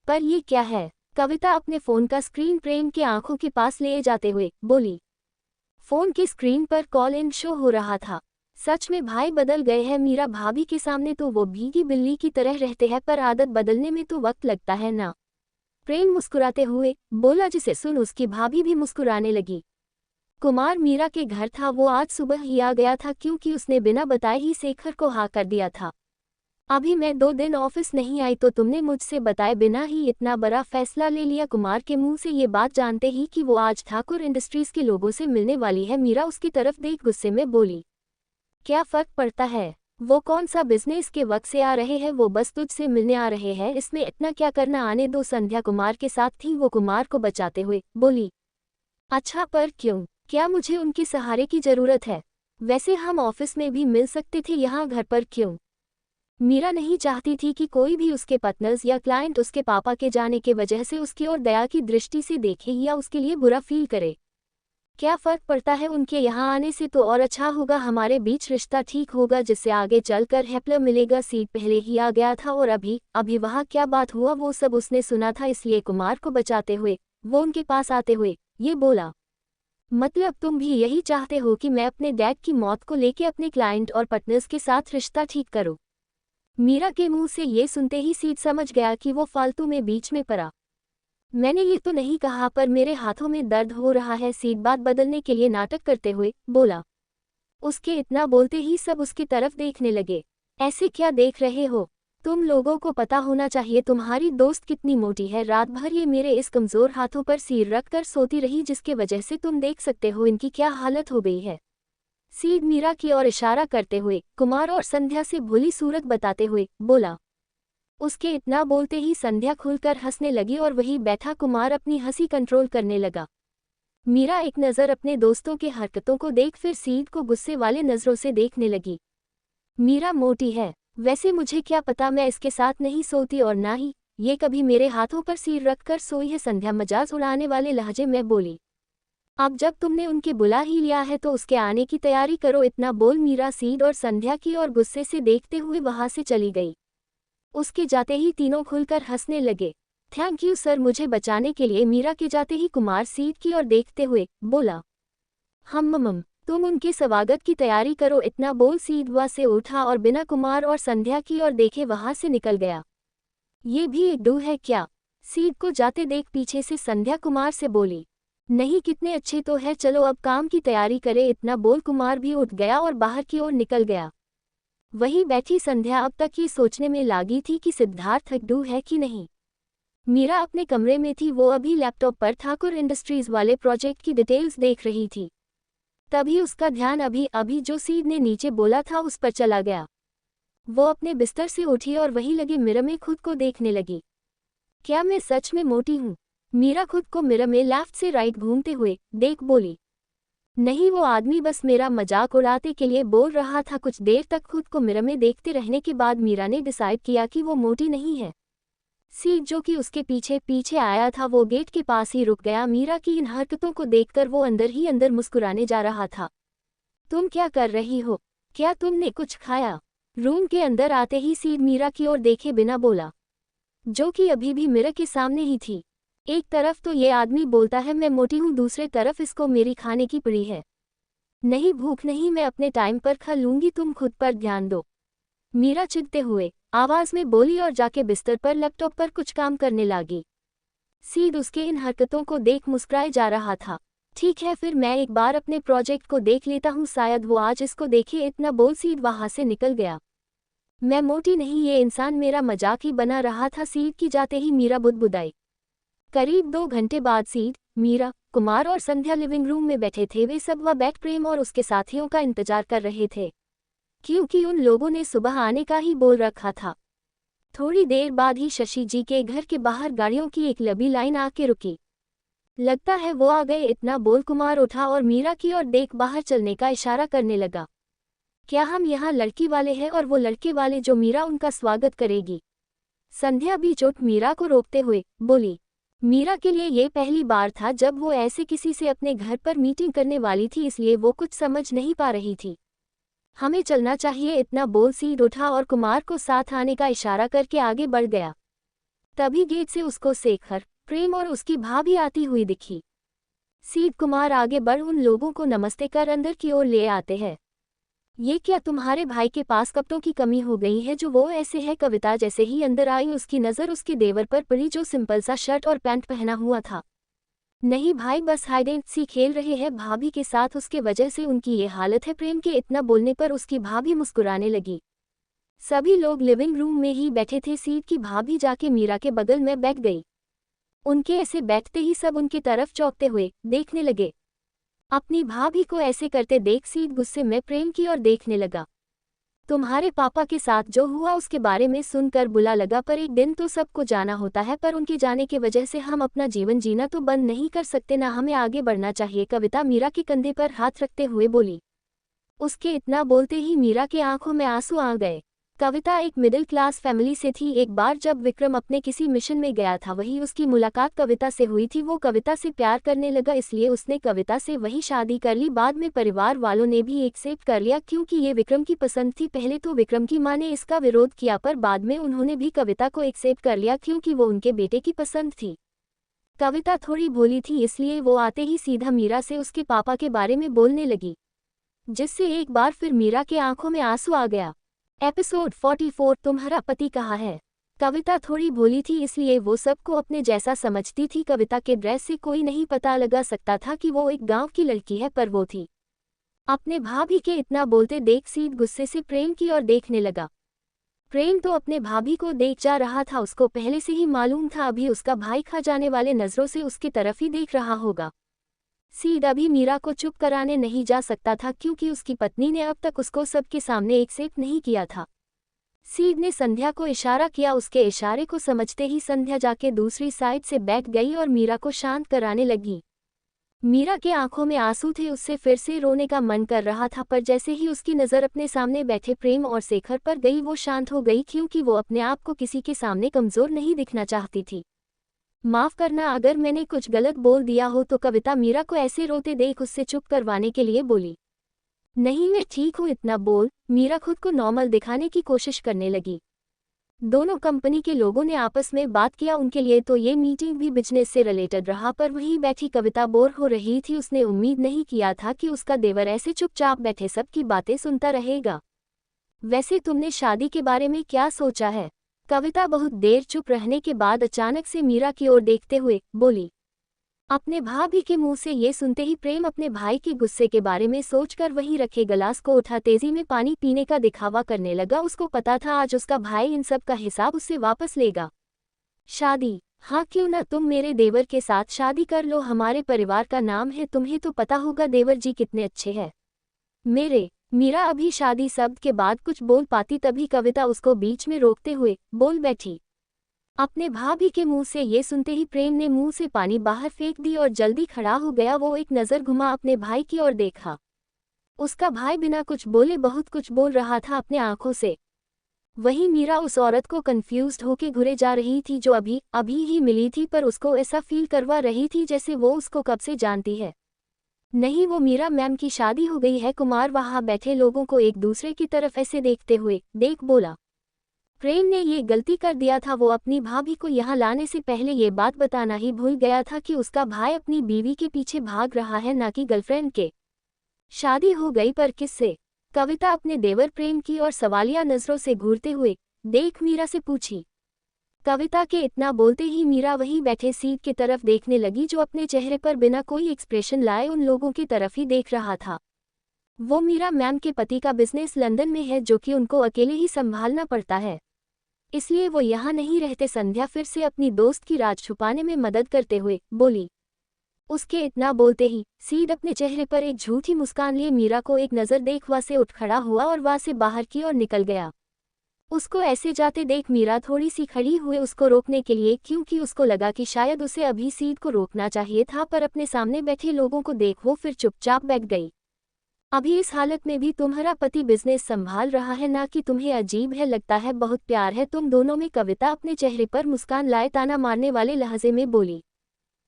[SPEAKER 1] पर ये क्या है? कविता अपने फोन का स्क्रीन प्रेम के आंखों के पास ले जाते हुए बोली। फोन की स्क्रीन पर कॉल इन शो हो रहा था। सच में भाई बदल गए हैं मीरा भाभी के सामने तो वो भीगी बिल्ली की तरह रहते हैं, पर आदत बदलने में तो वक्त लगता है ना। प्रेम मुस्कुराते हुए बोला, जिसे सुन उसकी भाभी भी मुस्कुराने लगी। कुमार मीरा के घर था, वो आज सुबह ही आ गया था क्योंकि उसने बिना बताए ही शेखर को हाँ कर दिया था। अभी मैं 2 दिन ऑफिस नहीं आई तो तुमने मुझसे बताए बिना ही इतना बड़ा फैसला ले लिया। कुमार के मुंह से ये बात जानते ही कि वो आज ठाकुर इंडस्ट्रीज के लोगों से मिलने वाली है, मीरा उसकी तरफ देख गुस्से में बोली, क्या फर्क पड़ता है? वो कौन सा बिजनेस के वक्त से आ रहे हैं, वो बस तुझसे मिलने आ रहे हैं, इसमें इतना क्या करना, आने दो। संध्या कुमार के साथ थी, वो कुमार को बचाते हुए बोली, अच्छा पर क्यों? क्या मुझे उनके सहारे की जरूरत है? वैसे हम ऑफिस में भी मिल सकते थे, यहाँ घर पर क्यों? मीरा नहीं चाहती थी कि कोई भी उसके पार्टनर्स या क्लाइंट उसके पापा के जाने के वजह से उसकी ओर दया की दृष्टि से देखे या उसके लिए बुरा फील करे। क्या फर्क पड़ता है उनके यहाँ आने से, तो और अच्छा होगा, हमारे बीच रिश्ता ठीक होगा जिससे आगे चलकर हैप्पी मिलेगा। सीट पहले ही आ गया था और अभी वहाँ क्या बात हुआ वो सब उसने सुना था, इसलिए कुमार को बचाते हुए वो उनके पास आते हुए ये बोला, मतलब तुम भी यही चाहते हो कि मैं अपने डैड की मौत को लेके अपने क्लाइंट और पार्टनर्स के साथ रिश्ता ठीक करूं? मीरा के मुंह से ये सुनते ही सीड समझ गया कि वो फालतू में बीच में पड़ा। मैंने ये तो नहीं कहा, पर मेरे हाथों में दर्द हो रहा है, सीड बात बदलने के लिए नाटक करते हुए बोला। उसके इतना बोलते ही सब उसकी तरफ देखने लगे। ऐसे क्या देख रहे हो? तुम लोगों को पता होना चाहिए तुम्हारी दोस्त कितनी मोटी है, रात भर ये मेरे इस कमजोर हाथों पर सिर रख कर सोती रही, जिसके वजह से तुम देख सकते हो इनकी क्या हालत हो गई है। सीड मीरा की ओर इशारा करते हुए कुमार और संध्या से भूली सूरत बताते हुए बोला। उसके इतना बोलते ही संध्या खुलकर हंसने लगी और वही बैठा कुमार अपनी हंसी कंट्रोल करने लगा। मीरा एक नज़र अपने दोस्तों के हरकतों को देख फिर सीड को गुस्से वाले नज़रों से देखने लगी। मीरा मोटी है, वैसे मुझे क्या पता, मैं इसके साथ नहीं सोती और ना ही ये कभी मेरे हाथों पर सिर रखकर सोई है। संध्या मजाज उड़ाने वाले लहजे में बोली। अब जब तुमने उनके बुला ही लिया है तो उसके आने की तैयारी करो। इतना बोल मीरा सीड और संध्या की और गुस्से से देखते हुए वहां से चली गई। उसके जाते ही तीनों खुलकर हंसने लगे। थैंक यू सर मुझे बचाने के लिए। मीरा के जाते ही कुमार सीट की ओर देखते हुए बोला, हम तुम उनके स्वागत की तैयारी करो। इतना बोल सीड वहां से उठा और बिना कुमार और संध्या की ओर देखे वहां से निकल गया। ये भी एक डू है क्या? सीड को जाते देख पीछे से संध्या कुमार से बोली। नहीं, कितने अच्छे तो है, चलो अब काम की तैयारी करें। इतना बोल कुमार भी उठ गया और बाहर की ओर निकल गया। वहीं बैठी संध्या अब तक ये सोचने में लागी थी कि सिद्धार्थ डू है कि नहीं। मीरा अपने कमरे में थी, वो अभी लैपटॉप पर ठाकुर इंडस्ट्रीज वाले प्रोजेक्ट की डिटेल्स देख रही थी। तभी उसका ध्यान अभी जो सीड ने नीचे बोला था उस पर चला गया। वो अपने बिस्तर से उठी और वहीं लगे मिरर में खुद को देखने लगी। क्या मैं सच में मोटी हूँ? मीरा खुद को मिरर में लेफ्ट से राइट घूमते हुए देख बोली। नहीं, वो आदमी बस मेरा मजाक उड़ाते के लिए बोल रहा था। कुछ देर तक खुद को मिरर में देखते रहने के बाद मीरा ने डिसाइड किया कि वो मोटी नहीं है। सीड जो कि उसके पीछे पीछे आया था वो गेट के पास ही रुक गया। मीरा की इन हरकतों को देखकर वो अंदर ही अंदर मुस्कुराने जा रहा था। तुम क्या कर रही हो? क्या तुमने कुछ खाया? रूम के अंदर आते ही सीड मीरा की ओर देखे बिना बोला, जो कि अभी भी मिरर के सामने ही थी। एक तरफ तो ये आदमी बोलता है मैं मोटी हूँ, दूसरे तरफ इसको मेरी खाने की पड़ी है। नहीं, भूख नहीं, मैं अपने टाइम पर खा लूंगी, तुम खुद पर ध्यान दो। मीरा चिढ़ते हुए आवाज में बोली और जाके बिस्तर पर लैपटॉप पर कुछ काम करने लगी। सीड उसके इन हरकतों को देख मुस्कुराए जा रहा था। ठीक है, फिर मैं एक बार अपने प्रोजेक्ट को देख लेता हूँ, शायद वो आज इसको देखे। इतना बोल सीड वहां से निकल गया। मैं मोटी नहीं, ये इंसान मेरा मजाक ही बना रहा था। सीट की जाते ही मीरा बुदबुदाई। करीब 2 घंटे बाद सीट, मीरा, कुमार और संध्या लिविंग रूम में बैठे थे। वे सब वह बैठ प्रेम और उसके साथियों का इंतजार कर रहे थे, क्योंकि उन लोगों ने सुबह आने का ही बोल रखा था। थोड़ी देर बाद ही शशि जी के घर के बाहर गाड़ियों की एक लंबी लाइन आके रुकी। लगता है वो आ गए, इतना बोल कुमार उठा और मीरा की ओर देख बाहर चलने का इशारा करने लगा। क्या हम यहाँ लड़की वाले हैं और वो लड़के वाले जो मीरा उनका स्वागत करेगी? संध्या भी चोट मीरा को रोकते हुए बोली। मीरा के लिए ये पहली बार था जब वो ऐसे किसी से अपने घर पर मीटिंग करने वाली थी, इसलिए वो कुछ समझ नहीं पा रही थी। हमें चलना चाहिए, इतना बोल सीट उठा और कुमार को साथ आने का इशारा करके आगे बढ़ गया। तभी गेट से उसको शेखर, प्रेम और उसकी भाभी आती हुई दिखी। सीट कुमार आगे बढ़ उन लोगों को नमस्ते कर अंदर की ओर ले आते हैं। ये क्या तुम्हारे भाई के पास कपड़ों की कमी हो गई है जो वो ऐसे है? कविता जैसे ही अंदर आई उसकी नज़र उसके देवर पर पड़ी जो सिंपल सा शर्ट और पैंट पहना हुआ था। नहीं भाई, बस हाइड एंड सी खेल रहे हैं भाभी के साथ, उसके वजह से उनकी ये हालत है। प्रेम के इतना बोलने पर उसकी भाभी मुस्कुराने लगी। सभी लोग लिविंग रूम में ही बैठे थे। सीट की भाभी जाके मीरा के बगल में बैठ गई। उनके ऐसे बैठते ही सब उनकी तरफ चौंकते हुए देखने लगे। अपनी भाभी को ऐसे करते देख सीट गुस्से में प्रेम की ओर देखने लगा। तुम्हारे पापा के साथ जो हुआ उसके बारे में सुनकर बुरा लगा, पर एक दिन तो सबको जाना होता है, पर उनके जाने की वजह से हम अपना जीवन जीना तो बंद नहीं कर सकते ना, हमें आगे बढ़ना चाहिए। कविता मीरा के कंधे पर हाथ रखते हुए बोली। उसके इतना बोलते ही मीरा के आंखों में आंसू आ गए। कविता एक मिडिल क्लास फैमिली से थी। एक बार जब विक्रम अपने किसी मिशन में गया था, वही उसकी मुलाकात कविता से हुई थी। वो कविता से प्यार करने लगा, इसलिए उसने कविता से वही शादी कर ली। बाद में परिवार वालों ने भी एक्सेप्ट कर लिया क्योंकि ये विक्रम की पसंद थी। पहले तो विक्रम की मां ने इसका विरोध किया, पर बाद में उन्होंने भी कविता को एक्सेप्ट कर लिया क्योंकि वो उनके बेटे की पसंद थी। कविता थोड़ी भोली थी, इसलिए वो आते ही सीधा मीरा से उसके पापा के बारे में बोलने लगी, जिससे एक बार फिर मीरा के आंखों में आंसू आ गया। एपिसोड 44, तुम्हारा पति कहाँ है? कविता थोड़ी भोली थी, इसलिए वो सबको अपने जैसा समझती थी। कविता के ड्रेस से कोई नहीं पता लगा सकता था कि वो एक गांव की लड़की है, पर वो थी। अपने भाभी के इतना बोलते देख सीट गुस्से से प्रेम की ओर देखने लगा। प्रेम तो अपने भाभी को देख जा रहा था। उसको पहले से ही मालूम था अभी उसका भाई खा जाने वाले नजरों से उसकी तरफ ही देख रहा होगा। सीड अभी मीरा को चुप कराने नहीं जा सकता था क्योंकि उसकी पत्नी ने अब तक उसको सबके सामने एक्सेप्ट नहीं किया था। सीड ने संध्या को इशारा किया। उसके इशारे को समझते ही संध्या जाके दूसरी साइड से बैठ गई और मीरा को शांत कराने लगी। मीरा के आंखों में आंसू थे, उससे फिर से रोने का मन कर रहा था, पर जैसे ही उसकी नज़र अपने सामने बैठे प्रेम और शेखर पर गई वो शांत हो गई क्योंकि वो अपने आप को किसी के सामने कमज़ोर नहीं दिखना चाहती थी। माफ़ करना अगर मैंने कुछ गलत बोल दिया हो तो कविता मीरा को ऐसे रोते देख उससे चुप करवाने के लिए बोली। नहीं मैं ठीक हूँ, इतना बोल मीरा खुद को नॉर्मल दिखाने की कोशिश करने लगी। दोनों कंपनी के लोगों ने आपस में बात किया। उनके लिए तो ये मीटिंग भी बिजनेस से रिलेटेड रहा, पर वहीं बैठी कविता बोर हो रही थी। उसने उम्मीद नहीं किया था कि उसका देवर ऐसे चुपचाप बैठे सबकी बातें सुनता रहेगा। वैसे तुमने शादी के बारे में क्या सोचा है? कविता बहुत देर चुप रहने के बाद अचानक से मीरा की ओर देखते हुए बोली। अपने भाभी के मुंह से ये सुनते ही प्रेम अपने भाई के गुस्से के बारे में सोचकर वहीं रखे गिलास को उठा तेजी में पानी पीने का दिखावा करने लगा। उसको पता था आज उसका भाई इन सब का हिसाब उससे वापस लेगा। शादी? हाँ क्यों ना, तुम मेरे देवर के साथ शादी कर लो, हमारे परिवार का नाम है, तुम्हें तो पता होगा देवर जी कितने अच्छे हैं मेरे। मीरा अभी शादी शब्द के बाद कुछ बोल पाती, तभी कविता उसको बीच में रोकते हुए बोल बैठी। अपने भाभी के मुंह से ये सुनते ही प्रेम ने मुंह से पानी बाहर फेंक दी और जल्दी खड़ा हो गया। वो एक नज़र घुमा अपने भाई की ओर देखा। उसका भाई बिना कुछ बोले बहुत कुछ बोल रहा था अपने आंखों से। वहीं मीरा उस औरत को कंफ्यूज्ड होके घुरे जा रही थी जो अभी ही मिली थी, पर उसको ऐसा फील करवा रही थी जैसे वो उसको कब से जानती है। नहीं, वो मीरा मैम की शादी हो गई है। कुमार वहां बैठे लोगों को एक दूसरे की तरफ ऐसे देखते हुए देख बोला। प्रेम ने ये गलती कर दिया था, वो अपनी भाभी को यहाँ लाने से पहले ये बात बताना ही भूल गया था कि उसका भाई अपनी बीवी के पीछे भाग रहा है, ना कि गर्लफ्रेंड के। शादी हो गई, पर किससे? कविता अपने देवर प्रेम की और सवालिया नजरों से घूरते हुए देख मीरा से पूछी। कविता के इतना बोलते ही मीरा वहीं बैठे सीट की तरफ देखने लगी जो अपने चेहरे पर बिना कोई एक्सप्रेशन लाए उन लोगों की तरफ ही देख रहा था। वो मीरा मैम के पति का बिजनेस लंदन में है जो कि उनको अकेले ही संभालना पड़ता है, इसलिए वो यहाँ नहीं रहते। संध्या फिर से अपनी दोस्त की राज छुपाने में मदद करते हुए बोली। उसके इतना बोलते ही सीड अपने चेहरे पर एक झूठी मुस्कान लिए मीरा को एक नज़र देख वहाँ से उठ खड़ा हुआ और वहाँ से बाहर की ओर निकल गया। उसको ऐसे जाते देख मीरा थोड़ी सी खड़ी हुई उसको रोकने के लिए, क्योंकि उसको लगा कि शायद उसे अभी सीड को रोकना चाहिए था, पर अपने सामने बैठे लोगों को देख वो फिर चुपचाप बैठ गई। अभी इस हालत में भी तुम्हारा पति बिजनेस संभाल रहा है ना, कि तुम्हें अजीब है? लगता है बहुत प्यार है तुम दोनों में। कविता अपने चेहरे पर मुस्कान लाए ताना मारने वाले लहजे में बोली।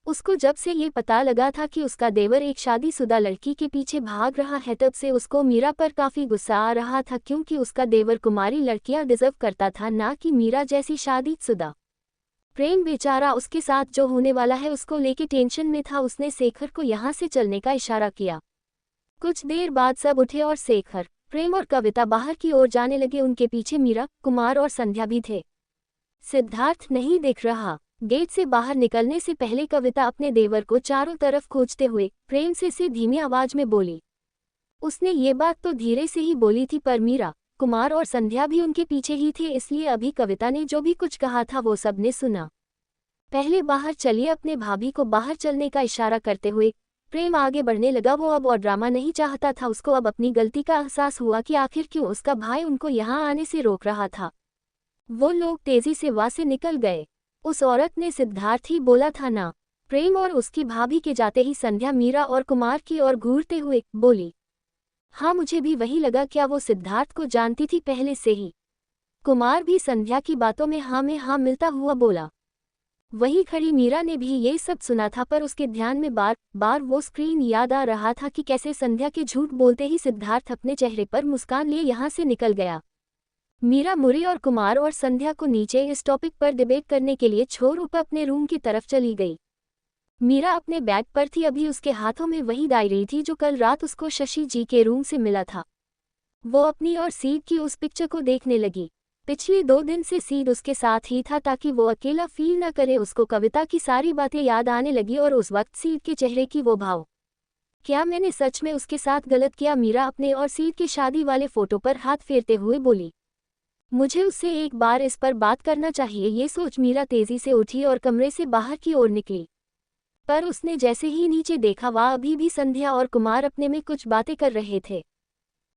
[SPEAKER 1] उसको जब से ये पता लगा था कि उसका देवर एक शादीशुदा लड़की के पीछे भाग रहा है, तब से उसको मीरा पर काफ़ी गुस्सा आ रहा था, क्योंकि उसका देवर कुमारी लड़कियां डिजर्व करता था, ना कि मीरा जैसी शादीशुदा। प्रेम बेचारा उसके साथ जो होने वाला है उसको लेके टेंशन में था। उसने शेखर को यहाँ से चलने का इशारा किया। कुछ देर बाद सब उठे और शेखर, प्रेम और कविता बाहर की ओर जाने लगे। उनके पीछे मीरा, कुमार और संध्या भी थे। सिद्धार्थ नहीं दिख रहा। गेट से बाहर निकलने से पहले कविता अपने देवर को चारों तरफ खोजते हुए प्रेम से धीमी आवाज में बोली। उसने ये बात तो धीरे से ही बोली थी, पर मीरा, कुमार और संध्या भी उनके पीछे ही थे, इसलिए अभी कविता ने जो भी कुछ कहा था वो सबने सुना। पहले बाहर चलिए, अपने भाभी को बाहर चलने का इशारा करते हुए प्रेम आगे बढ़ने लगा। वो अब और ड्रामा नहीं चाहता था। उसको अब अपनी गलती का एहसास हुआ कि आखिर क्यों उसका भाई उनको यहाँ आने से रोक रहा था। वो लोग तेजी से वहाँ से निकल गए। उस औरत ने सिद्धार्थ ही बोला था ना। प्रेम और उसकी भाभी के जाते ही संध्या मीरा और कुमार की ओर घूरते हुए बोली। हाँ, मुझे भी वही लगा। क्या वो सिद्धार्थ को जानती थी पहले से ही? कुमार भी संध्या की बातों में हाँ मिलता हुआ बोला। वही खड़ी मीरा ने भी ये सब सुना था, पर उसके ध्यान में बार बार वो स्क्रीन याद आ रहा था कि कैसे संध्या के झूठ बोलते ही सिद्धार्थ अपने चेहरे पर मुस्कान लिए यहाँ से निकल गया। मीरा मुरी और कुमार और संध्या को नीचे इस टॉपिक पर डिबेट करने के लिए छोड़ ऊपर अपने रूम की तरफ चली गई। मीरा अपने बैग पर थी। अभी उसके हाथों में वही डायरी थी जो कल रात उसको शशि जी के रूम से मिला था। वो अपनी और सीड की उस पिक्चर को देखने लगी। पिछले 2 दिन से सीड उसके साथ ही था ताकि वो अकेला फील न करे। उसको कविता की सारी बातें याद आने लगी और उस वक्त सीड के चेहरे की वो भाव। क्या मैंने सच में उसके साथ गलत किया? मीरा अपने और सीड के शादी वाले फोटो पर हाथ फेरते हुए बोली। मुझे उससे एक बार इस पर बात करना चाहिए। ये सोच मीरा तेजी से उठी और कमरे से बाहर की ओर निकली, पर उसने जैसे ही नीचे देखा वहाँ अभी भी संध्या और कुमार अपने में कुछ बातें कर रहे थे।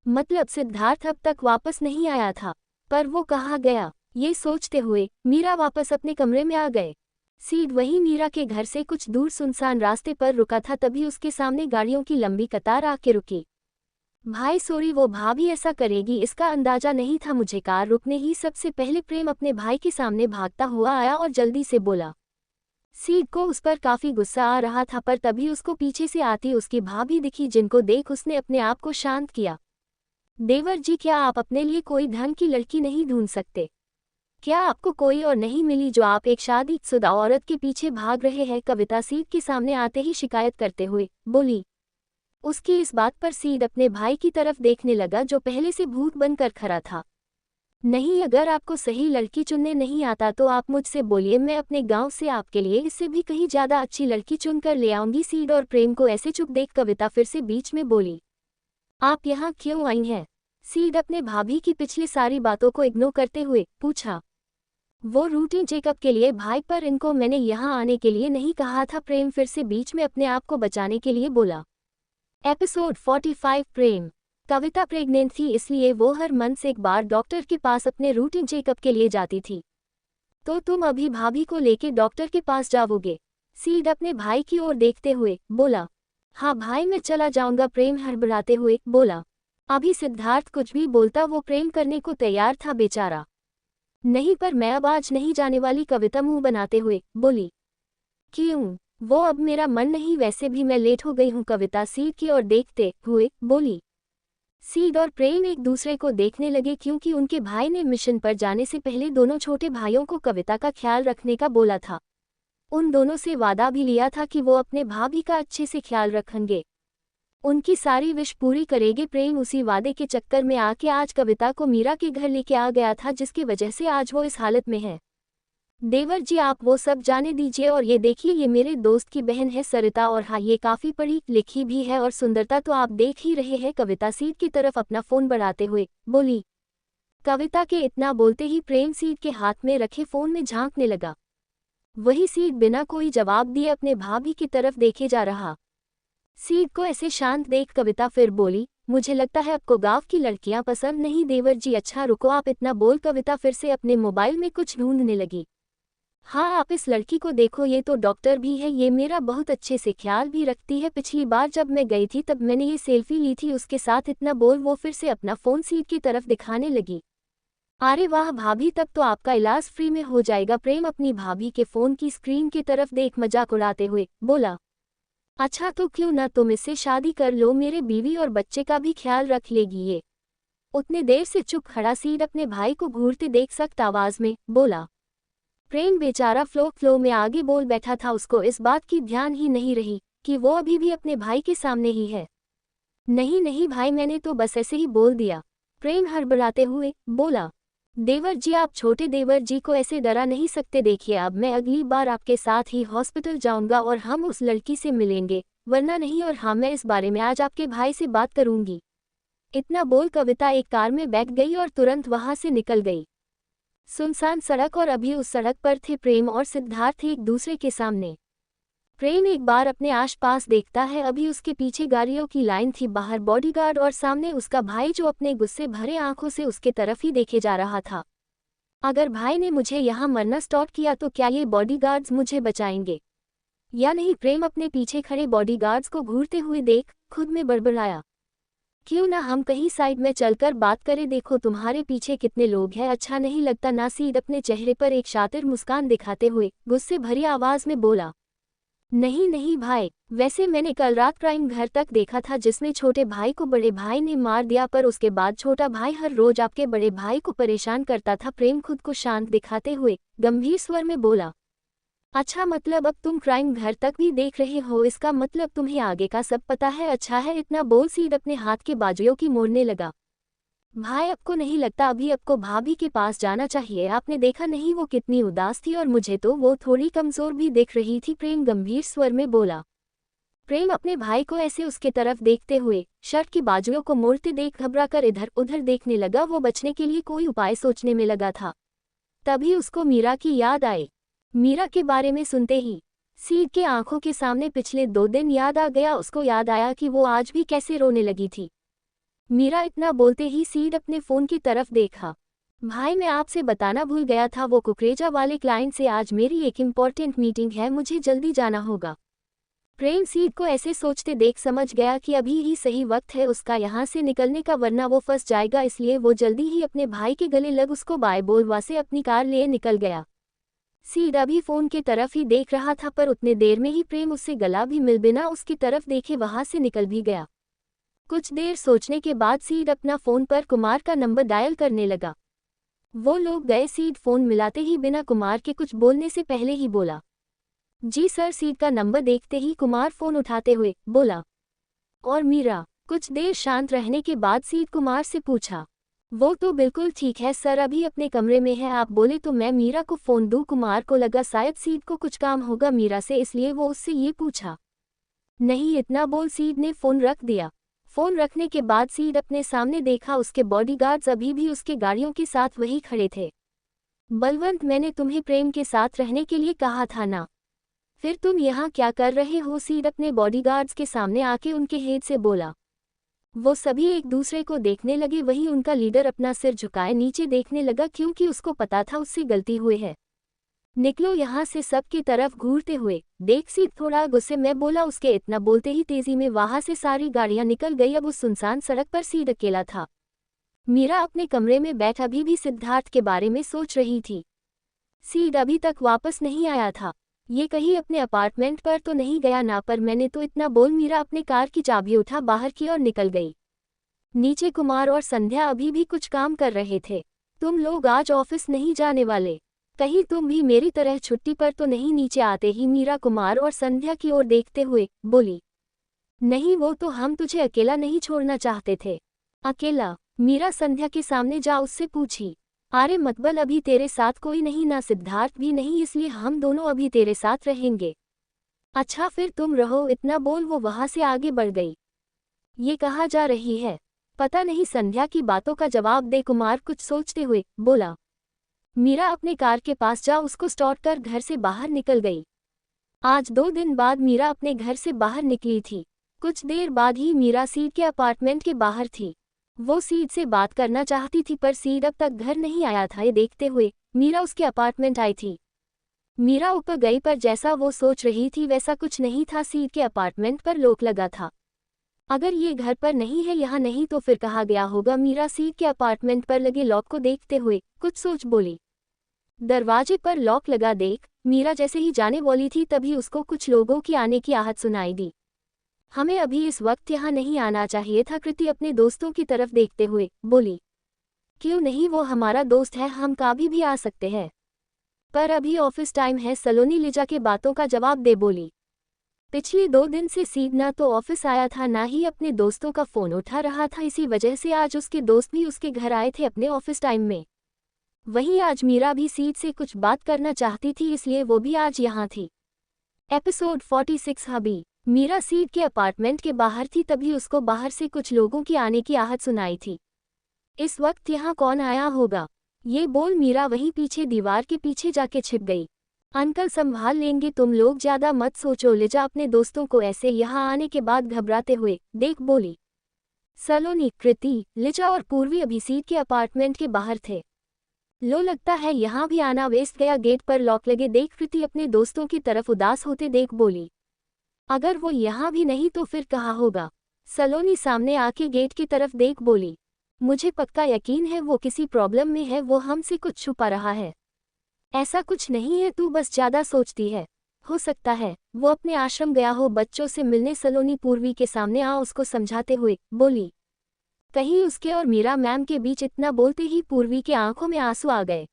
[SPEAKER 1] मतलब सिद्धार्थ अब तक वापस नहीं आया था, पर वो कहाँ गया? ये सोचते हुए मीरा वापस अपने कमरे में आ गए। सीड वही मीरा के घर से कुछ दूर सुनसान रास्ते पर रुका था, तभी उसके सामने गाड़ियों की लंबी कतार आके रुकी। भाई सॉरी, वो भाभी ऐसा करेगी इसका अंदाजा नहीं था मुझे। कार रुकने ही सबसे पहले प्रेम अपने भाई के सामने भागता हुआ आया और जल्दी से बोला। सीड को उस पर काफी गुस्सा आ रहा था, पर तभी उसको पीछे से आती उसकी भाभी दिखी, जिनको देख उसने अपने आप को शांत किया। देवर जी, क्या आप अपने लिए कोई ढंग की लड़की नहीं ढूंढ सकते? क्या आपको कोई और नहीं मिली जो आप एक शादीशुदा औरत के पीछे भाग रहे हैं? कविता सीड के सामने आते ही शिकायत करते हुए बोली। उसकी इस बात पर सीड अपने भाई की तरफ देखने लगा जो पहले से भूत बनकर खड़ा था। नहीं, अगर आपको सही लड़की चुनने नहीं आता तो आप मुझसे बोलिए, मैं अपने गांव से आपके लिए इससे भी कहीं ज्यादा अच्छी लड़की चुनकर ले आऊंगी। सीड और प्रेम को ऐसे चुप देख कविता फिर से बीच में बोली। आप यहाँ क्यों आई हैं? सीड अपने भाभी की पिछली सारी बातों को इग्नोर करते हुए पूछा। वो रूटीन चेकअप के लिए भाई, पर इनको मैंने यहाँ आने के लिए नहीं कहा था। प्रेम फिर से बीच में अपने आप को बचाने के लिए बोला। एपिसोड 45। प्रेम। कविता प्रेग्नेंट थी, इसलिए वो हर मंथ एक बार डॉक्टर के पास अपने रूटीन चेकअप के लिए जाती थी। तो तुम अभी भाभी को लेके डॉक्टर के पास जाओगे? सीड अपने भाई की ओर देखते हुए बोला। हाँ भाई, मैं चला जाऊंगा, प्रेम हड़बड़ाते हुए बोला। अभी सिद्धार्थ कुछ भी बोलता वो प्रेम करने को तैयार था बेचारा। नहीं, पर मैं अब आज नहीं जाने वाली, कविता मुंह बनाते हुए बोली। क्यों? वो अब मेरा मन नहीं, वैसे भी मैं लेट हो गई हूँ, कविता सीड की ओर देखते हुए बोली। सीड और प्रेम एक दूसरे को देखने लगे, क्योंकि उनके भाई ने मिशन पर जाने से पहले दोनों छोटे भाइयों को कविता का ख्याल रखने का बोला था। उन दोनों से वादा भी लिया था कि वो अपने भाभी का अच्छे से ख्याल रखेंगे, उनकी सारी विश पूरी करेंगे। प्रेम उसी वादे के चक्कर में आके आज कविता को मीरा के घर लेके आ गया था, जिसकी वजह से आज वो इस हालत में है। देवर जी आप वो सब जाने दीजिए और ये देखिए ये मेरे दोस्त की बहन है सरिता और हाँ ये काफ़ी पढ़ी लिखी भी है और सुंदरता तो आप देख ही रहे हैं। कविता सीट की तरफ अपना फ़ोन बढ़ाते हुए बोली। कविता के इतना बोलते ही प्रेम सीट के हाथ में रखे फ़ोन में झांकने लगा। वही सीट बिना कोई जवाब दिए अपने भाभी की तरफ देखे जा रहा। सीट को ऐसे शांत देख कविता फिर बोली, मुझे लगता है आपको गांव की लड़कियां पसंद नहीं देवर जी। अच्छा रुको आप इतना बोल कविता फिर से अपने मोबाइल में कुछ ढूंढने लगी। हाँ आप इस लड़की को देखो ये तो डॉक्टर भी है, ये मेरा बहुत अच्छे से ख्याल भी रखती है। पिछली बार जब मैं गई थी तब मैंने ये सेल्फी ली थी उसके साथ। इतना बोल वो फिर से अपना फ़ोन सीट की तरफ दिखाने लगी। अरे वाह भाभी तब तो आपका इलाज फ्री में हो जाएगा। प्रेम अपनी भाभी के फ़ोन की स्क्रीन की तरफ देख मजाक उड़ाते हुए बोला। अच्छा तो क्यों ना तुम इससे शादी कर लो, मेरे बीवी और बच्चे का भी ख्याल रख लेगी ये। उतने देर से चुप खड़ा सीड अपने भाई को घूरते देख सख्त आवाज में बोला। प्रेम बेचारा फ्लो में आगे बोल बैठा था, उसको इस बात की ध्यान ही नहीं रही कि वो अभी भी अपने भाई के सामने ही है। नहीं नहीं भाई मैंने तो बस ऐसे ही बोल दिया, प्रेम हड़बड़ाते हुए बोला। देवर जी आप छोटे देवर जी को ऐसे डरा नहीं सकते। देखिए अब मैं अगली बार आपके साथ ही हॉस्पिटल जाऊंगा और हम उस लड़की से मिलेंगे, वरना नहीं। और हाँ मैं इस बारे में आज आपके भाई से बात करूंगी। इतना बोल कविता एक कार में बैठ गई और तुरंत वहां से निकल गई। सुनसान सड़क और अभी उस सड़क पर थे प्रेम और सिद्धार्थ एक दूसरे के सामने। प्रेम एक बार अपने आसपास देखता है, अभी उसके पीछे गाड़ियों की लाइन थी, बाहर बॉडीगार्ड और सामने उसका भाई जो अपने गुस्से भरे आंखों से उसके तरफ ही देखे जा रहा था। अगर भाई ने मुझे यहाँ मरना स्टॉप किया तो क्या ये बॉडीगार्ड्स मुझे बचाएंगे या नहीं? प्रेम अपने पीछे खड़े बॉडीगार्ड्स को घूरते हुए देख खुद में बड़बड़ाया। क्यों ना हम कहीं साइड में चलकर बात करें, देखो तुम्हारे पीछे कितने लोग हैं, अच्छा नहीं लगता ना? सीड अपने चेहरे पर एक शातिर मुस्कान दिखाते हुए गुस्से भरी आवाज में बोला। नहीं नहीं भाई, वैसे मैंने कल रात क्राइम घर तक देखा था जिसमें छोटे भाई को बड़े भाई ने मार दिया, पर उसके बाद छोटा भाई हर रोज आपके बड़े भाई को परेशान करता था। प्रेम खुद को शांत दिखाते हुए गंभीर स्वर में बोला। अच्छा मतलब अब तुम क्राइम घर तक भी देख रहे हो, इसका मतलब तुम्हें आगे का सब पता है। अच्छा है। इतना बोल सीड अपने हाथ के बाजुओं की मोड़ने लगा। भाई आपको नहीं लगता अभी आपको भाभी के पास जाना चाहिए? आपने देखा नहीं वो कितनी उदास थी और मुझे तो वो थोड़ी कमजोर भी दिख रही थी, प्रेम गंभीर स्वर में बोला। प्रेम अपने भाई को ऐसे उसके तरफ देखते हुए शर्ट की बाजुओं को मोड़ते देख घबराकर इधर उधर देखने लगा। वो बचने के लिए कोई उपाय सोचने में लगा था, तभी उसको मीरा की याद आई। मीरा के बारे में सुनते ही सीड के आंखों के सामने पिछले 2 दिन याद आ गया। उसको याद आया कि वो आज भी कैसे रोने लगी थी। मीरा इतना बोलते ही सीड अपने फ़ोन की तरफ देखा। भाई मैं आपसे बताना भूल गया था, वो कुकरेजा वाले क्लाइंट से आज मेरी एक इम्पॉर्टेंट मीटिंग है, मुझे जल्दी जाना होगा। प्रेम सीड को ऐसे सोचते देख समझ गया कि अभी ही सही वक्त है उसका यहाँ से निकलने का, वरना वो फंस जाएगा। इसलिए वो जल्दी ही अपने भाई के गले लग उसको बाय बोलवा से अपनी कार ले निकल गया। सीड अभी फ़ोन के तरफ ही देख रहा था, पर उतने देर में ही प्रेम उससे गला भी मिल बिना उसकी तरफ देखे वहां से निकल भी गया। कुछ देर सोचने के बाद सीड अपना फ़ोन पर कुमार का नंबर डायल करने लगा। वो लोग गए। सीड फ़ोन मिलाते ही बिना कुमार के कुछ बोलने से पहले ही बोला, जी सर। सीड का नंबर देखते ही कुमार फ़ोन उठाते हुए बोला, और मीरा? कुछ देर शांत रहने के बाद सीड कुमार से पूछा, वो तो बिल्कुल ठीक है सर, अभी अपने कमरे में है, आप बोले तो मैं मीरा को फ़ोन दूं। कुमार को लगा शायद सीड को कुछ काम होगा मीरा से, इसलिए वो उससे ये पूछा। नहीं, इतना बोल सीड ने फ़ोन रख दिया। फ़ोन रखने के बाद सीड अपने सामने देखा, उसके बॉडीगार्ड्स अभी भी उसके गाड़ियों के साथ वही खड़े थे। बलवंत, मैंने तुम्हें प्रेम के साथ रहने के लिए कहा था ना, फिर तुम यहाँ क्या कर रहे हो? सीड अपने बॉडीगार्ड्स के सामने आके उनके हेड से बोला। वो सभी एक दूसरे को देखने लगे, वहीं उनका लीडर अपना सिर झुकाए नीचे देखने लगा, क्योंकि उसको पता था उससे गलती हुई है। निकलो यहाँ से, सबकी तरफ घूरते हुए देख सीड थोड़ा गुस्से में बोला। उसके इतना बोलते ही तेजी में वहां से सारी गाड़ियां निकल गई। अब उस सुनसान सड़क पर सीड अकेला था। मीरा अपने कमरे में बैठ अभी भी सिद्धार्थ के बारे में सोच रही थी। सीड अभी तक वापस नहीं आया था, ये कहीं अपने अपार्टमेंट पर तो नहीं गया ना? पर मैंने तो इतना बोल मीरा अपने कार की चाबी उठा बाहर की और निकल गई। नीचे कुमार और संध्या अभी भी कुछ काम कर रहे थे। तुम लोग आज ऑफिस नहीं जाने वाले? कहीं तुम भी मेरी तरह छुट्टी पर तो नहीं? नीचे आते ही मीरा कुमार और संध्या की ओर देखते हुए बोली। नहीं, वो तो हम तुझे अकेला नहीं छोड़ना चाहते थे। अकेला? मीरा संध्या के सामने जा उससे पूछी। अरे मतबल अभी तेरे साथ कोई नहीं, ना सिद्धार्थ भी नहीं, इसलिए हम दोनों अभी तेरे साथ रहेंगे। अच्छा फिर तुम रहो, इतना बोल वो वहां से आगे बढ़ गई। ये कहा जा रही है, पता नहीं संध्या की बातों का जवाब दे, कुमार कुछ सोचते हुए बोला। मीरा अपने कार के पास जा उसको स्टार्ट कर घर से बाहर निकल गई। आज 2 दिन बाद मीरा अपने घर से बाहर निकली थी। कुछ देर बाद ही मीरा सीड के अपार्टमेंट के बाहर थी। वो सीड से बात करना चाहती थी पर सीड अब तक घर नहीं आया था। ये देखते हुए मीरा उसके अपार्टमेंट आई थी। मीरा ऊपर गई पर जैसा वो सोच रही थी वैसा कुछ नहीं था। सीड के अपार्टमेंट पर लॉक लगा था। अगर ये घर पर नहीं है, यहाँ नहीं तो फिर कहाँ गया होगा। मीरा सीड के अपार्टमेंट पर लगे लॉक को देखते हुए कुछ सोच बोली। दरवाजे पर लॉक लगा देख मीरा जैसे ही जाने वाली थी तभी उसको कुछ लोगों की आने की आहट सुनाई दी। हमें अभी इस वक्त यहाँ नहीं आना चाहिए था, कृति अपने दोस्तों की तरफ देखते हुए बोली। क्यों नहीं, वो हमारा दोस्त है, हम कभी भी आ सकते हैं। पर अभी ऑफिस टाइम है, सलोनी लिजा के बातों का जवाब दे बोली। पिछले 2 दिन से सीड ना तो ऑफिस आया था ना ही अपने दोस्तों का फोन उठा रहा था। इसी वजह से आज उसके दोस्त भी उसके घर आए थे अपने ऑफिस टाइम में। वहीं आज मीरा भी सीड से कुछ बात करना चाहती थी, इसलिए वो भी आज यहाँ थी। एपिसोड 46 हबी। मीरा सीड के अपार्टमेंट के बाहर थी तभी उसको बाहर से कुछ लोगों की आने की आहट सुनाई थी। इस वक्त यहाँ कौन आया होगा, ये बोल मीरा वहीं पीछे दीवार के पीछे जाके छिप गई। अंकल संभाल लेंगे, तुम लोग ज्यादा मत सोचो। लिजा अपने दोस्तों को ऐसे यहाँ आने के बाद घबराते हुए देख बोली। सलोनी, कृति, लिजा और पूर्वी अभी सीड के अपार्टमेंट के बाहर थे। लो लगता है यहाँ भी आना वेस्ट गया। गेट पर लॉक लगे देख कृति अपने दोस्तों की तरफ उदास होते देख बोली। अगर वो यहाँ भी नहीं तो फिर कहाँ होगा। सलोनी सामने आके गेट की तरफ देख बोली। मुझे पक्का यकीन है वो किसी प्रॉब्लम में है, वो हमसे कुछ छुपा रहा है। ऐसा कुछ नहीं है, तू बस ज्यादा सोचती है। हो सकता है वो अपने आश्रम गया हो बच्चों से मिलने। सलोनी पूर्वी के सामने आ उसको समझाते हुए बोली। कहीं उसके और मीरा मैम के बीच इतना बोलते ही पूर्वी के आंखों में आंसू आ गए।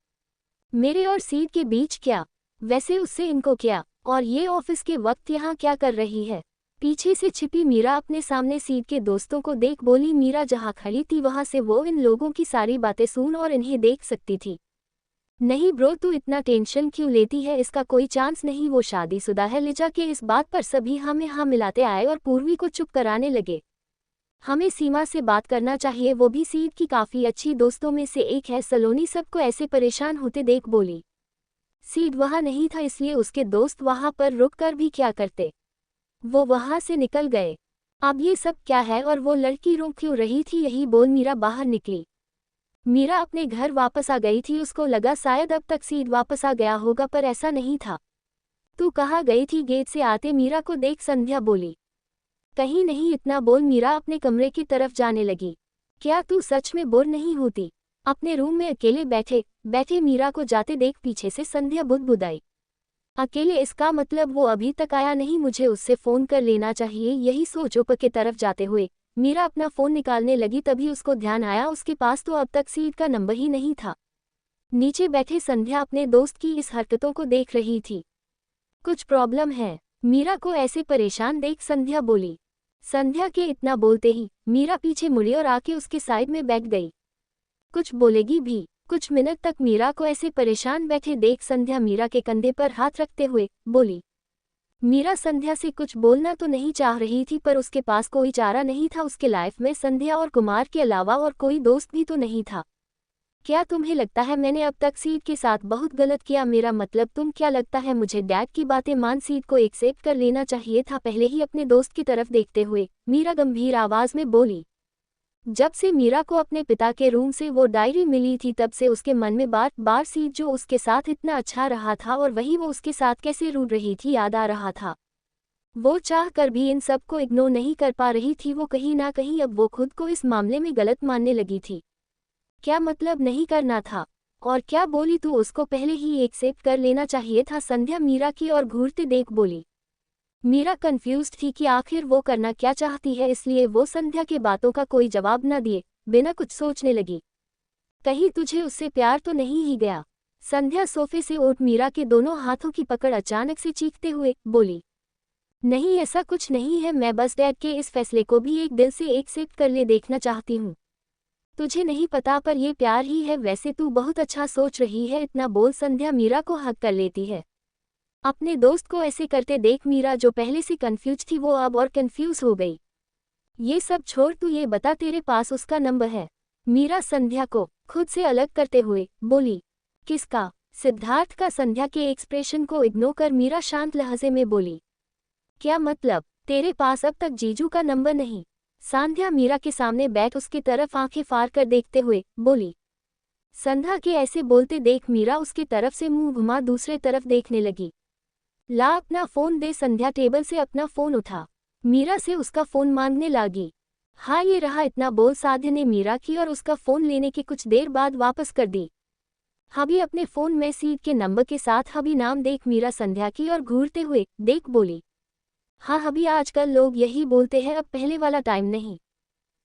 [SPEAKER 1] मेरे और सीड के बीच क्या, वैसे उससे इनको क्या, और ये ऑफिस के वक्त यहाँ क्या कर रही है। पीछे से छिपी मीरा अपने सामने सीड के दोस्तों को देख बोली। मीरा जहाँ खड़ी थी वहां से वो इन लोगों की सारी बातें सुन और इन्हें देख सकती थी। नहीं ब्रो, तू इतना टेंशन क्यों लेती है, इसका कोई चांस नहीं, वो शादीशुदा है। लिजा के इस बात पर सभी हमें हाँ मिलाते आए और पूर्वी को चुप कराने लगे। हमें सीमा से बात करना चाहिए, वो भी सीड की काफी अच्छी दोस्तों में से एक है। सलोनी सबको ऐसे परेशान होते देख बोली। सीड वहां नहीं था इसलिए उसके दोस्त वहां पर रुक कर भी क्या करते, वो वहां से निकल गए। अब ये सब क्या है और वो लड़की रो क्यों रही थी, यही बोल मीरा बाहर निकली। मीरा अपने घर वापस आ गई थी। उसको लगा शायद अब तक सीड वापस आ गया होगा पर ऐसा नहीं था। तू कहाँ गई थी, गेट से आते मीरा को देख संध्या बोली। कहीं नहीं, इतना बोल मीरा अपने कमरे की तरफ जाने लगी। क्या तू सच में बोर नहीं होती, अपने रूम में अकेले बैठे बैठे मीरा को जाते देख पीछे से संध्या बुदबुदाई। अकेले, इसका मतलब वो अभी तक आया नहीं, मुझे उससे फोन कर लेना चाहिए। यही सोच ऊपर की तरफ जाते हुए मीरा अपना फोन निकालने लगी तभी उसको ध्यान आया उसके पास तो अब तक सीड का नंबर ही नहीं था। नीचे बैठे संध्या अपने दोस्त की इस हरकतों को देख रही थी। कुछ प्रॉब्लम है, मीरा को ऐसे परेशान देख संध्या बोली। संध्या के इतना बोलते ही मीरा पीछे मुड़ी और आके उसके साइड में बैठ गई। कुछ बोलेगी भी। कुछ मिनट तक मीरा को ऐसे परेशान बैठे देख संध्या मीरा के कंधे पर हाथ रखते हुए बोली। मीरा संध्या से कुछ बोलना तो नहीं चाह रही थी पर उसके पास कोई चारा नहीं था। उसके लाइफ में संध्या और कुमार के अलावा और कोई दोस्त भी तो नहीं था। क्या तुम्हें लगता है मैंने अब तक सीड के साथ बहुत गलत किया, मेरा मतलब तुम क्या लगता है मुझे डैड की बातें मान सीड को एक्सेप्ट कर लेना चाहिए था। पहले ही अपने दोस्त की तरफ देखते हुए मीरा गंभीर आवाज में बोली। जब से मीरा को अपने पिता के रूम से वो डायरी मिली थी तब से उसके मन में बार बार सीड जो उसके साथ इतना अच्छा रहा था और वही वो उसके साथ कैसे रूठ रही थी याद आ रहा था। वो चाह कर भी इन सब को इग्नोर नहीं कर पा रही थी। वो कहीं ना कहीं अब वो खुद को इस मामले में गलत मानने लगी थी। क्या मतलब नहीं करना था, और क्या बोली तू उसको पहले ही एक्सेप्ट कर लेना चाहिए था। संध्या मीरा की और घूरते देख बोली। मीरा कंफ्यूज्ड थी कि आखिर वो करना क्या चाहती है, इसलिए वो संध्या के बातों का कोई जवाब न दिए बिना कुछ सोचने लगी। कहीं तुझे उससे प्यार तो नहीं ही गया। संध्या सोफे से उठ मीरा के दोनों हाथों की पकड़ अचानक से चीखते हुए बोली। नहीं, ऐसा कुछ नहीं है, मैं बस डैड के इस फैसले को भी एक दिल से एक्सेप्ट कर ले देखना चाहती हूँ। तुझे नहीं पता पर ये प्यार ही है। वैसे तू बहुत अच्छा सोच रही है। इतना बोल संध्या मीरा को हक कर लेती है। अपने दोस्त को ऐसे करते देख मीरा जो पहले से कंफ्यूज थी वो अब और कंफ्यूज हो गई। ये सब छोड़, तू ये बता तेरे पास उसका नंबर है? मीरा संध्या को खुद से अलग करते हुए बोली। किसका? सिद्धार्थ का। संध्या के एक्सप्रेशन को इग्नोर कर मीरा शांत लहजे में बोली। क्या मतलब? तेरे पास अब तक जीजू का नंबर नहीं? संध्या मीरा के सामने बैठ उसकी तरफ आंखें फाड़ कर देखते हुए बोली। संध्या के ऐसे बोलते देख मीरा उसकी तरफ से मुंह घुमा दूसरे तरफ देखने लगी। ला अपना फोन दे। संध्या टेबल से अपना फोन उठा मीरा से उसका फोन मांगने लगी। हाँ ये रहा। इतना बोल साध्य ने मीरा की और उसका फोन लेने के कुछ देर बाद वापस कर दी। हबी अपने फोन में सीट के नंबर के साथ हबी नाम देख मीरा संध्या की और घूरते हुए देख बोली। हाँ हबी, आजकल लोग यही बोलते हैं, अब पहले वाला टाइम नहीं।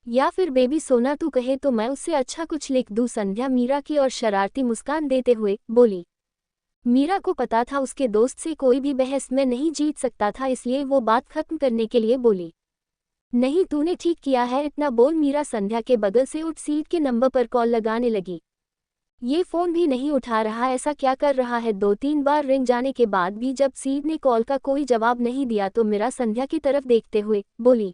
[SPEAKER 1] या फिर बेबी सोना तू कहे तो मैं उससे अच्छा कुछ लिख दूं। संध्या मीरा की और शरारती मुस्कान देते हुए बोली। मीरा को पता था उसके दोस्त से कोई भी बहस में नहीं जीत सकता था, इसलिए वो बात खत्म करने के लिए बोली। नहीं तूने ठीक किया है। इतना बोल मीरा संध्या के बगल से उठ सीट के नंबर पर कॉल लगाने लगी। ये फोन भी नहीं उठा रहा, ऐसा क्या कर रहा है? 2-3 बार रिंग जाने के बाद भी जब सीड ने कॉल का कोई जवाब नहीं दिया तो मीरा संध्या की तरफ देखते हुए बोली।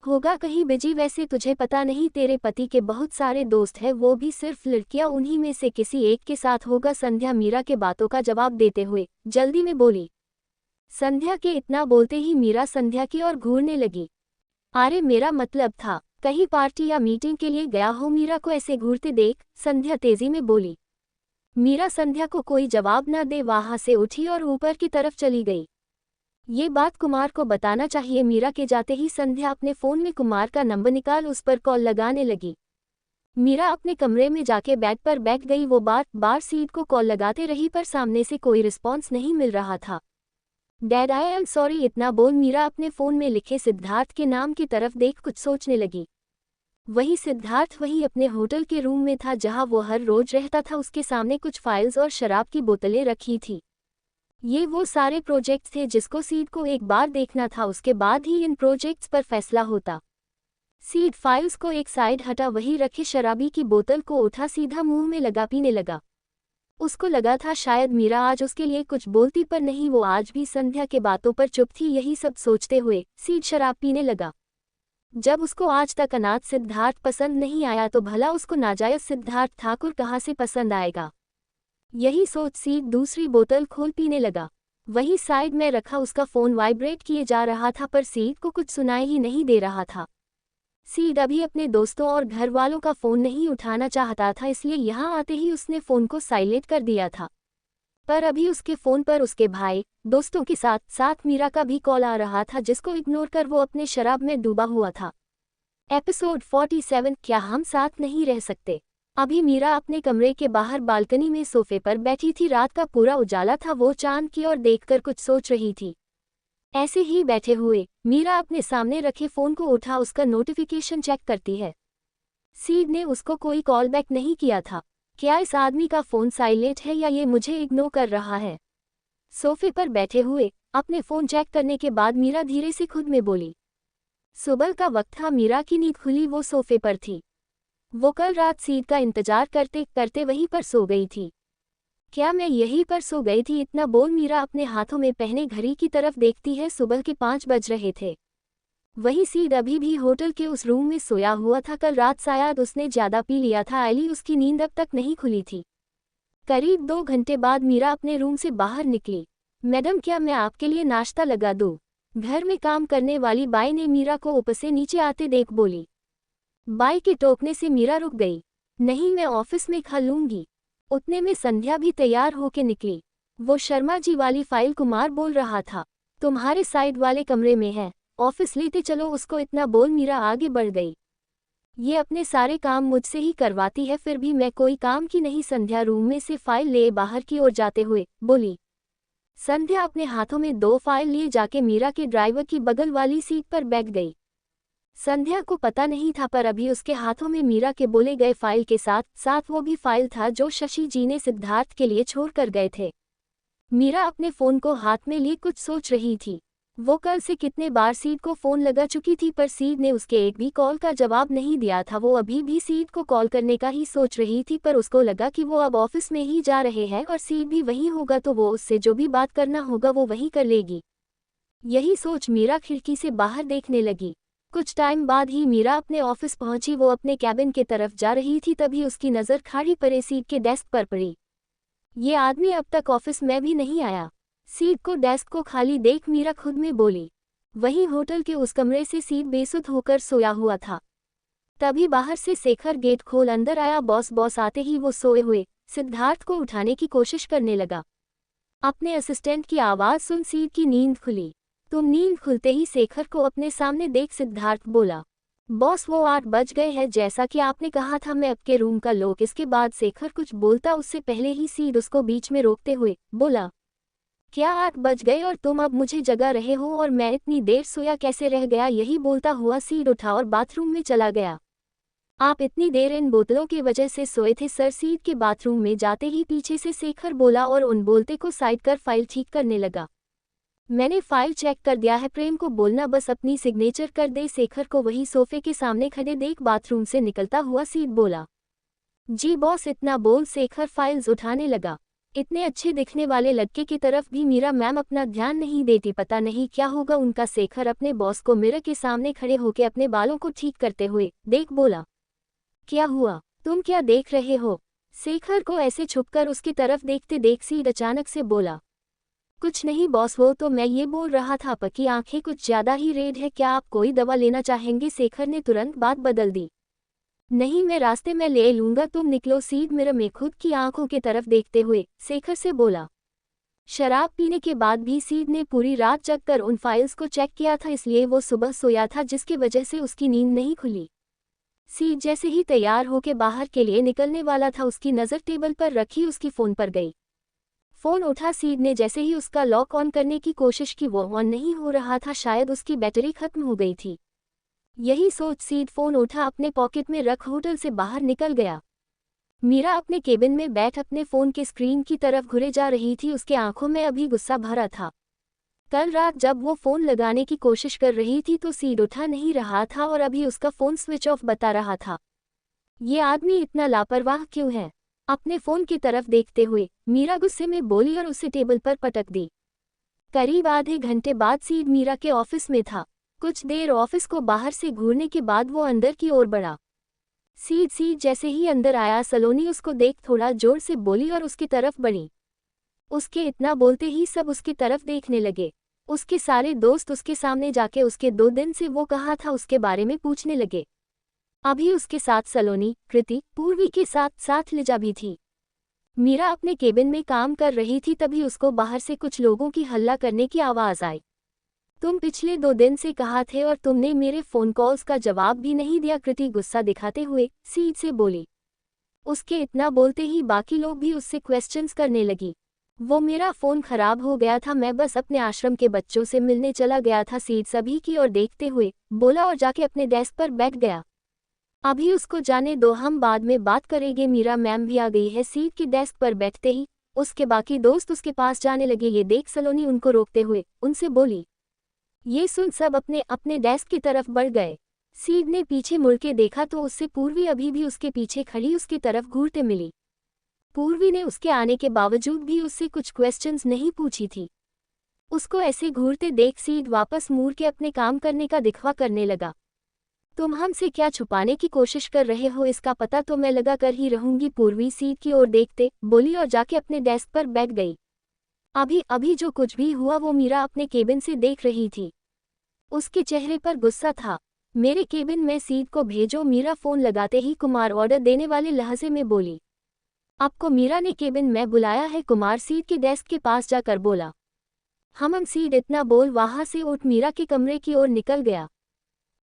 [SPEAKER 1] होगा कहीं बिजी। वैसे तुझे पता नहीं तेरे पति के बहुत सारे दोस्त हैं, वो भी सिर्फ लड़कियां, उन्हीं में से किसी एक के साथ होगा। संध्या मीरा के बातों का जवाब देते हुए जल्दी में बोली। संध्या के इतना बोलते ही मीरा संध्या की ओर घूरने लगी। अरे मेरा मतलब था कहीं पार्टी या मीटिंग के लिए गया हो। मीरा को ऐसे घूरते देख संध्या तेजी में बोली। मीरा संध्या को कोई जवाब न दे वहां से उठी और ऊपर की तरफ चली गई। ये बात कुमार को बताना चाहिए। मीरा के जाते ही संध्या अपने फोन में कुमार का नंबर निकाल उस पर कॉल लगाने लगी। मीरा अपने कमरे में जाके बेड पर बैठ गई। वो बार बार सीट को कॉल लगाते रही पर सामने से कोई रिस्पॉन्स नहीं मिल रहा था। Dad I am sorry. इतना बोल मीरा अपने फोन में लिखे सिद्धार्थ के नाम की तरफ देख कुछ सोचने लगी। वही सिद्धार्थ वही अपने होटल के रूम में था जहां वो हर रोज रहता था। उसके सामने कुछ फाइल्स और शराब की बोतलें रखी थी। ये वो सारे प्रोजेक्ट्स थे जिसको सीड को एक बार देखना था, उसके बाद ही इन प्रोजेक्ट्स पर फैसला होता। सीड फाइल्स को एक साइड हटा, वही रखे शराबी की बोतल को उठा, सीधा मुंह में लगा पीने लगा। उसको लगा था शायद मीरा आज उसके लिए कुछ बोलती, पर नहीं, वो आज भी संध्या के बातों पर चुप थी। यही सब सोचते हुए सीड शराब पीने लगा। जब उसको आज तक अनाथ सिद्धार्थ पसंद नहीं आया तो भला उसको नाजायज सिद्धार्थ ठाकुर कहाँ से पसंद आएगा। यही सोच सीड दूसरी बोतल खोल पीने लगा। वही साइड में रखा उसका फोन वाइब्रेट किए जा रहा था पर सीड को कुछ सुनाई ही नहीं दे रहा था। सीड अभी अपने दोस्तों और घर वालों का फोन नहीं उठाना चाहता था, इसलिए यहाँ आते ही उसने फोन को साइलेंट कर दिया था। पर अभी उसके फोन पर उसके भाई दोस्तों के साथ साथ मीरा का भी कॉल आ रहा था, जिसको इग्नोर कर वो अपने शराब में डूबा हुआ था। एपिसोड 47 क्या हम साथ नहीं रह सकते। अभी मीरा अपने कमरे के बाहर बालकनी में सोफे पर बैठी थी। रात का पूरा उजाला था। वो चांद की ओर देखकर कुछ सोच रही थी। ऐसे ही बैठे हुए मीरा अपने सामने रखे फोन को उठा, उसका नोटिफिकेशन चेक करती है। सीड ने उसको कोई कॉल बैक नहीं किया था। क्या इस आदमी का फोन साइलेंट है या ये मुझे इग्नोर कर रहा है? सोफे पर बैठे हुए अपने फोन चेक करने के बाद मीरा धीरे से खुद में बोली। सुबह का वक्त था। मीरा की नींद खुली, वो सोफे पर थी। वो कल रात सीड का इंतजार करते करते वहीं पर सो गई थी। क्या मैं यहीं पर सो गई थी? इतना बोल मीरा अपने हाथों में पहने घड़ी की तरफ देखती है। सुबह के 5 बज रहे थे। वही सीड अभी भी होटल के उस रूम में सोया हुआ था। कल रात शायद उसने ज्यादा पी लिया था, आईली उसकी नींद अब तक नहीं खुली थी। करीब 2 घंटे बाद मीरा अपने रूम से बाहर निकली। मैडम क्या मैं आपके लिए नाश्ता लगा दूं? घर में काम करने वाली बाई ने मीरा को ऊपर से नीचे आते देख बोली। बाई के टोकने से मीरा रुक गई। नहीं, मैं ऑफिस में खा लूंगी। उतने में संध्या भी तैयार होके निकली। वो शर्मा जी वाली फाइल कुमार बोल रहा था, तुम्हारे साइड वाले कमरे में है, ऑफिस लेते चलो उसको। इतना बोल मीरा आगे बढ़ गई। ये अपने सारे काम मुझसे ही करवाती है, फिर भी मैं कोई काम की नहीं। संध्या रूम में से फाइल ले बाहर की ओर जाते हुए बोली। संध्या अपने हाथों में 2 फाइल लिए जाके मीरा के ड्राइवर की बगल वाली सीट पर बैठ गई। संध्या को पता नहीं था पर अभी उसके हाथों में मीरा के बोले गए फाइल के साथ साथ वो भी फाइल था जो शशि जी ने सिद्धार्थ के लिए छोड़ कर गए थे। मीरा अपने फोन को हाथ में लिए कुछ सोच रही थी। वो कल से कितने बार सीड को फ़ोन लगा चुकी थी पर सीड ने उसके एक भी कॉल का जवाब नहीं दिया था। वो अभी भी सीड को कॉल करने का ही सोच रही थी पर उसको लगा कि वो अब ऑफिस में ही जा रहे हैं और सीड भी वहीं होगा तो वो उससे जो भी बात करना होगा वो वहीं कर लेगी। यही सोच मीरा खिड़की से बाहर देखने लगी। कुछ टाइम बाद ही मीरा अपने ऑफिस पहुंची। वो अपने कैबिन के तरफ जा रही थी तभी उसकी नज़र खाड़ी पड़े सीड के डेस्क पर पड़ी। ये आदमी अब तक ऑफिस में भी नहीं आया। सीड को डेस्क को खाली देख मीरा खुद में बोली। वहीं होटल के उस कमरे से सीड बेसुध होकर सोया हुआ था। तभी बाहर से शेखर गेट खोल अंदर आया। बॉस बॉस आते ही वो सोए हुए सिद्धार्थ को उठाने की कोशिश करने लगा। अपने असिस्टेंट की आवाज़ सुन सीड की नींद खुली। तुम नींद खुलते ही शेखर को अपने सामने देख सिद्धार्थ बोला, बॉस वो 8 बज गए हैं जैसा कि आपने कहा था मैं आपके रूम का लॉक। इसके बाद शेखर कुछ बोलता उससे पहले ही सीड उसको बीच में रोकते हुए बोला, क्या 8 बज गए और तुम अब मुझे जगा रहे हो और मैं इतनी देर सोया कैसे रह गया। यही बोलता हुआ सीड उठा और बाथरूम में चला गया। आप इतनी देर इन बोतलों की वजह से सोए थे सर। सीड के बाथरूम में जाते ही पीछे से शेखर बोला और उन बोलते को साइड कर फाइल ठीक करने लगा। मैंने फाइल चेक कर दिया है, प्रेम को बोलना बस अपनी सिग्नेचर कर दे। शेखर को वही सोफे के सामने खड़े देख बाथरूम से निकलता हुआ सीड बोला, जी बॉस। इतना बोल शेखर फाइल्स उठाने लगा। इतने अच्छे दिखने वाले लड़के की तरफ भी मीरा मैम अपना ध्यान नहीं देती। पता नहीं क्या होगा उनका। शेखर अपने बॉस को मिरर के सामने खड़े होकर अपने बालों को ठीक करते हुए देख बोला, क्या हुआ, तुम क्या देख रहे हो। शेखर को ऐसे छुपकर उसकी तरफ देखते देख सीड अचानक से बोला, कुछ नहीं बॉस, वो तो मैं ये बोल रहा था आपकी आंखें कुछ ज्यादा ही रेड है, क्या आप कोई दवा लेना चाहेंगे। शेखर ने तुरंत बात बदल दी, नहीं मैं रास्ते में ले लूंगा, तुम निकलो। सीड मिरर में खुद की आंखों की तरफ देखते हुए शेखर से बोला। शराब पीने के बाद भी सीड ने पूरी रात जगकर उन फाइल्स को चेक किया था, इसलिए वो सुबह सोया था जिसकी वजह से उसकी नींद नहीं खुली। सीड जैसे ही तैयार होकर बाहर के लिए निकलने वाला था उसकी नज़र टेबल पर रखी उसकी फ़ोन पर गई। फ़ोन उठा। सीड ने जैसे ही उसका लॉक ऑन करने की कोशिश की वो ऑन नहीं हो रहा था, शायद उसकी बैटरी खत्म हो गई थी। यही सोच सीड फ़ोन उठा अपने पॉकेट में रख होटल से बाहर निकल गया। मीरा अपने केबिन में बैठ अपने फ़ोन के स्क्रीन की तरफ घुरे जा रही थी। उसके आंखों में अभी गुस्सा भरा था। कल रात जब वो फ़ोन लगाने की कोशिश कर रही थी तो सीड उठा नहीं रहा था और अभी उसका फ़ोन स्विच ऑफ बता रहा था। ये आदमी इतना लापरवाह क्यों है। अपने फ़ोन की तरफ देखते हुए मीरा गुस्से में बोली और उसे टेबल पर पटक दी। करीब आधे घंटे बाद सीड मीरा के ऑफिस में था। कुछ देर ऑफिस को बाहर से घूरने के बाद वो अंदर की ओर बढ़ा। सीड जैसे ही अंदर आया सलोनी उसको देख थोड़ा जोर से बोली और उसकी तरफ बढ़ी। उसके इतना बोलते ही सब उसकी तरफ देखने लगे। उसके सारे दोस्त उसके सामने जाके उसके 2 दिन से वो कहा था उसके बारे में पूछने लगे। अभी उसके साथ सलोनी, कृति, पूर्वी के साथ साथ लिजा भी थी। मीरा अपने केबिन में काम कर रही थी तभी उसको बाहर से कुछ लोगों की हल्ला करने की आवाज़ आई। तुम पिछले 2 दिन से कहाँ थे और तुमने मेरे फ़ोन कॉल्स का जवाब भी नहीं दिया। कृति गुस्सा दिखाते हुए सीड से बोली। उसके इतना बोलते ही बाकी लोग भी उससे क्वेश्चंस करने लगी। वो मेरा फ़ोन खराब हो गया था, मैं बस अपने आश्रम के बच्चों से मिलने चला गया था। सीड सभी की ओर देखते हुए बोला और जाके अपने डेस्क पर बैठ गया। अभी उसको जाने दो, हम बाद में बात करेंगे। मीरा मैम भी आ गई है। सीड की डेस्क पर बैठते ही उसके बाकी दोस्त उसके पास जाने लगे। ये देख सलोनी उनको रोकते हुए उनसे बोली। ये सुन सब अपने अपने डेस्क की तरफ बढ़ गए। सीड ने पीछे मुड़ के देखा तो उससे पूर्वी अभी भी उसके पीछे खड़ी उसकी तरफ घूरते मिली। पूर्वी ने उसके आने के बावजूद भी उससे कुछ क्वेश्चंस नहीं पूछी थी। उसको ऐसे घूरते देख सीड वापस मुड़ के अपने काम करने का दिखवा करने लगा। तुम हमसे क्या छुपाने की कोशिश कर रहे हो, इसका पता तो मैं लगा कर ही रहूंगी। पूर्वी सीड की ओर देखते बोली और जाके अपने डेस्क पर बैठ गई। अभी जो कुछ भी हुआ वो मीरा अपने केबिन से देख रही थी। उसके चेहरे पर गुस्सा था। मेरे केबिन में सीड को भेजो। मीरा फ़ोन लगाते ही कुमार ऑर्डर देने वाले लहजे में बोली। आपको मीरा ने केबिन में बुलाया है, कुमार सीड के डेस्क के पास जाकर बोला। हम सीड इतना बोल वहां से उठ मीरा के कमरे की ओर निकल गया।